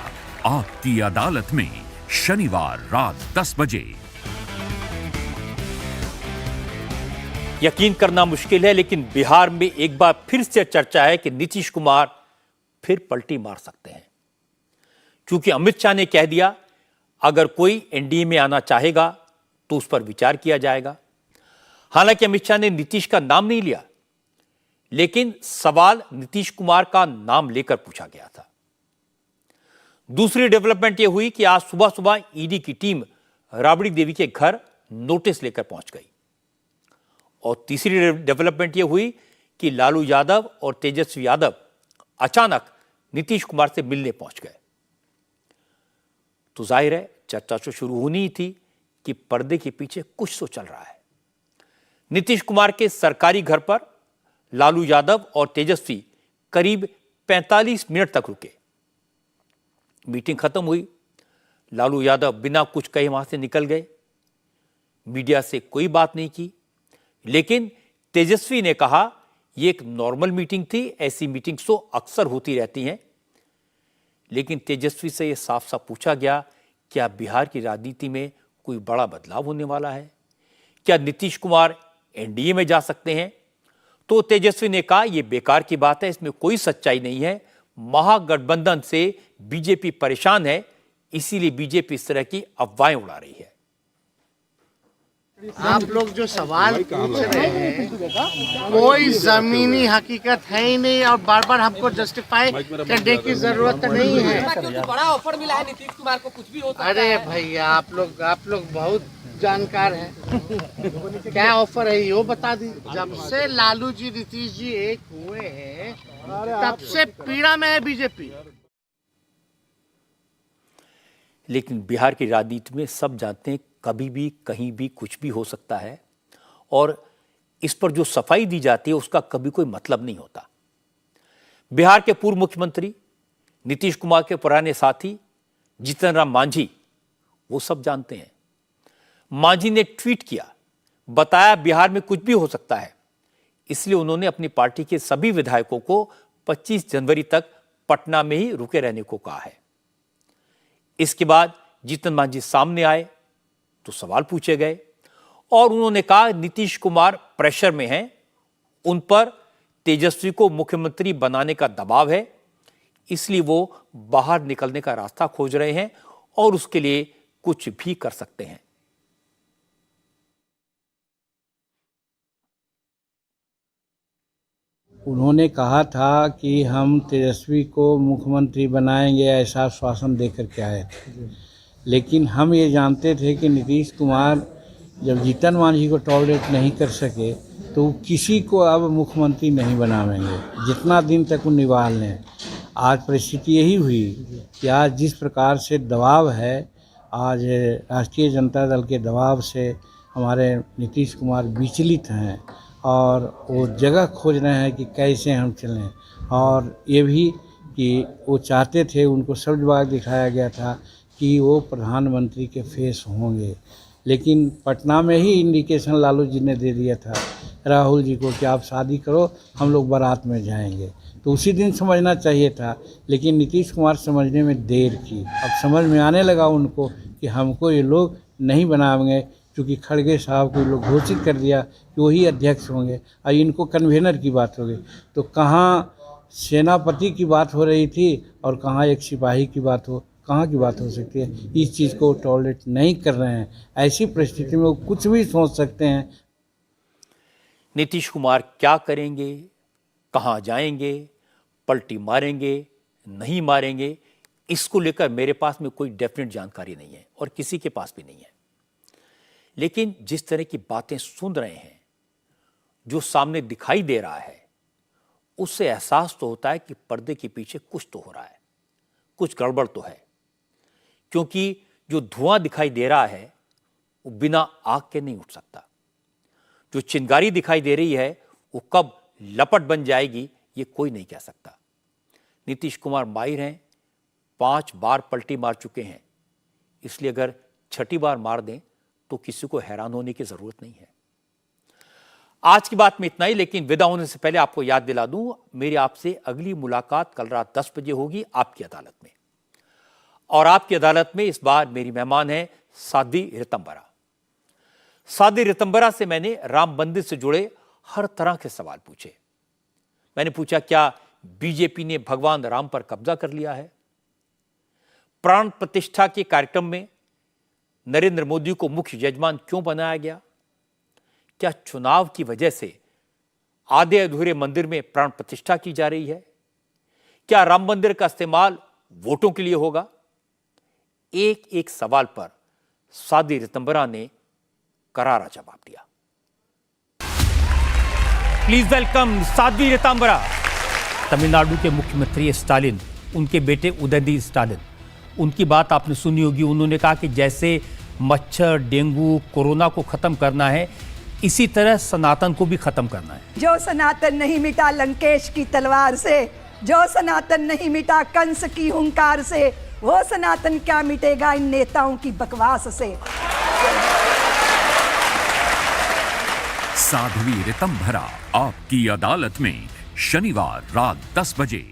Speaker 8: आपकी अदालत में शनिवार रात 10 बजे।
Speaker 1: यकीन करना मुश्किल है, लेकिन बिहार में एक बार फिर से चर्चा है कि नीतीश कुमार फिर पलटी मार सकते हैं, क्योंकि अमित शाह ने कह दिया अगर कोई एनडीए में आना चाहेगा तो उस पर विचार किया जाएगा। हालांकि अमित शाह ने नीतीश का नाम नहीं लिया, लेकिन सवाल नीतीश कुमार का नाम लेकर पूछा गया था। दूसरी डेवलपमेंट यह हुई कि आज सुबह सुबह ईडी की टीम राबड़ी देवी के घर नोटिस लेकर पहुंच गई। और तीसरी डेवलपमेंट यह हुई कि लालू यादव और तेजस्वी यादव अचानक नीतीश कुमार से मिलने पहुंच गए। तो जाहिर है चर्चा तो शुरू होनी ही थी कि पर्दे के पीछे कुछ तो चल रहा है। नीतीश कुमार के सरकारी घर पर लालू यादव और तेजस्वी करीब 45 मिनट तक रुके। मीटिंग खत्म हुई, लालू यादव बिना कुछ कहे वहां से निकल गए, मीडिया से कोई बात नहीं की। लेकिन तेजस्वी ने कहा यह एक नॉर्मल मीटिंग थी, ऐसी मीटिंग्स तो अक्सर होती रहती हैं। लेकिन तेजस्वी से यह साफ साफ पूछा गया क्या बिहार की राजनीति में कोई बड़ा बदलाव होने वाला है? क्या नीतीश कुमार एनडीए में जा सकते हैं? तो तेजस्वी ने कहा यह बेकार की बात है, इसमें कोई सच्चाई नहीं है। महागठबंधन से बीजेपी परेशान है, इसीलिए बीजेपी इस तरह की अफवाहें उड़ा रही है।
Speaker 11: आप लोग जो सवाल पूछ रहे हैं कोई जमीनी हकीकत है ही नहीं और बार बार हमको जस्टिफाई करने की जरूरत नहीं है।
Speaker 5: बड़ा ऑफर मिला है नीतीश कुमार को, कुछ भी हो सकता है।
Speaker 11: अरे भैया आप लोग बहुत जानकार हैं। क्या ऑफर है ये बता दी। जब से लालू जी नीतीश जी एक हुए हैं तब से पीड़ा में है बीजेपी।
Speaker 1: लेकिन बिहार की राजनीति में सब जानते हैं कभी भी कहीं भी कुछ भी हो सकता है और इस पर जो सफाई दी जाती है उसका कभी कोई मतलब नहीं होता। बिहार के पूर्व मुख्यमंत्री नीतीश कुमार के पुराने साथी जीतन राम मांझी वो सब जानते हैं। मांझी ने ट्वीट किया, बताया बिहार में कुछ भी हो सकता है, इसलिए उन्होंने अपनी पार्टी के सभी विधायकों को 25 जनवरी तक पटना में ही रुके रहने को कहा है। इसके बाद जीतन मांझी सामने आए तो सवाल पूछे गए और उन्होंने कहा नीतीश कुमार प्रेशर में हैं, उन पर तेजस्वी को मुख्यमंत्री बनाने का दबाव है, इसलिए वो बाहर निकलने का रास्ता खोज रहे हैं और उसके लिए कुछ भी कर सकते हैं।
Speaker 12: उन्होंने कहा था कि हम तेजस्वी को मुख्यमंत्री बनाएंगे, ऐसा आश्वासन देकर के आए थे। लेकिन हम ये जानते थे कि नीतीश कुमार जब जीतन मांझी को टॉलरेट नहीं कर सके तो किसी को अब मुख्यमंत्री नहीं बनावेंगे जितना दिन तक वो निभाल लें। आज परिस्थिति यही हुई कि आज जिस प्रकार से दबाव है, आज राष्ट्रीय जनता दल के दबाव से हमारे नीतीश कुमार विचलित हैं और वो जगह खोज रहे हैं कि कैसे हम चलें। और ये भी कि वो चाहते थे, उनको शब्दबाग दिखाया गया था कि वो प्रधानमंत्री के फेस होंगे, लेकिन पटना में ही इंडिकेशन लालू जी ने दे दिया था राहुल जी को कि आप शादी करो, हम लोग बारात में जाएंगे। तो उसी दिन समझना चाहिए था, लेकिन नीतीश कुमार समझने में देर की। अब समझ में आने लगा उनको कि हमको ये लोग नहीं बनाएंगे, क्योंकि खड़गे साहब को लोग घोषित कर दिया कि वही अध्यक्ष होंगे और इनको कन्वेनर की बात हो गई। तो कहाँ सेनापति की बात हो रही थी और कहाँ एक सिपाही की बात कहाँ की बात हो सकती है। इस चीज़ को टॉलरेट नहीं कर रहे हैं। ऐसी परिस्थिति में वो कुछ भी सोच सकते हैं।
Speaker 1: नीतीश कुमार क्या करेंगे, कहाँ जाएंगे, पलटी मारेंगे, नहीं मारेंगे, इसको लेकर मेरे पास में कोई डेफिनेट जानकारी नहीं है और किसी के पास भी नहीं है। लेकिन जिस तरह की बातें सुन रहे हैं, जो सामने दिखाई दे रहा है, उससे एहसास तो होता है कि पर्दे के पीछे कुछ तो हो रहा है, कुछ गड़बड़ तो है। क्योंकि जो धुआं दिखाई दे रहा है वो बिना आग के नहीं उठ सकता। जो चिंगारी दिखाई दे रही है वो कब लपट बन जाएगी ये कोई नहीं कह सकता। नीतीश कुमार माहिर हैं, 5 बार पलटी मार चुके हैं, इसलिए अगर छठी बार मार दें तो किसी को हैरान होने की जरूरत नहीं है। आज की बात में इतना ही, लेकिन विदा होने से पहले आपको याद दिला दूं, मेरी आपसे अगली मुलाकात कल रात 10 बजे होगी आपकी अदालत में। और आपकी अदालत में इस बार मेरी मेहमान है साध्वी ऋतंभरा। साध्वी ऋतंभरा से मैंने राम मंदिर से जुड़े हर तरह के सवाल पूछे। मैंने पूछा, क्या बीजेपी ने भगवान राम पर कब्जा कर लिया है? प्राण प्रतिष्ठा के कार्यक्रम में नरेंद्र मोदी को मुख्य यजमान क्यों बनाया गया? क्या चुनाव की वजह से आधे अधूरे मंदिर में प्राण प्रतिष्ठा की जा रही है? क्या राम मंदिर का इस्तेमाल वोटों के लिए होगा? एक एक सवाल पर साध्वी ऋतंभरा ने करारा जवाब दिया। Please welcome Sadhvi Ritambhara. तमिलनाडु के मुख्यमंत्री स्टालिन, उनके बेटे उदयनिधि स्टालिन, उनकी बात आपने सुनी होगी। उन्होंने कहा कि जैसे मच्छर, डेंगू, कोरोना को खत्म करना है, इसी तरह सनातन को भी खत्म करना है।
Speaker 2: जो सनातन नहीं मिटा लंकेश की तलवार से, जो सनातन नहीं मिटा कंस की हुंकार से, वो सनातन क्या मिटेगा इन नेताओं की बकवास से।
Speaker 8: साध्वी ऋतंभरा आपकी अदालत में शनिवार रात 10 बजे।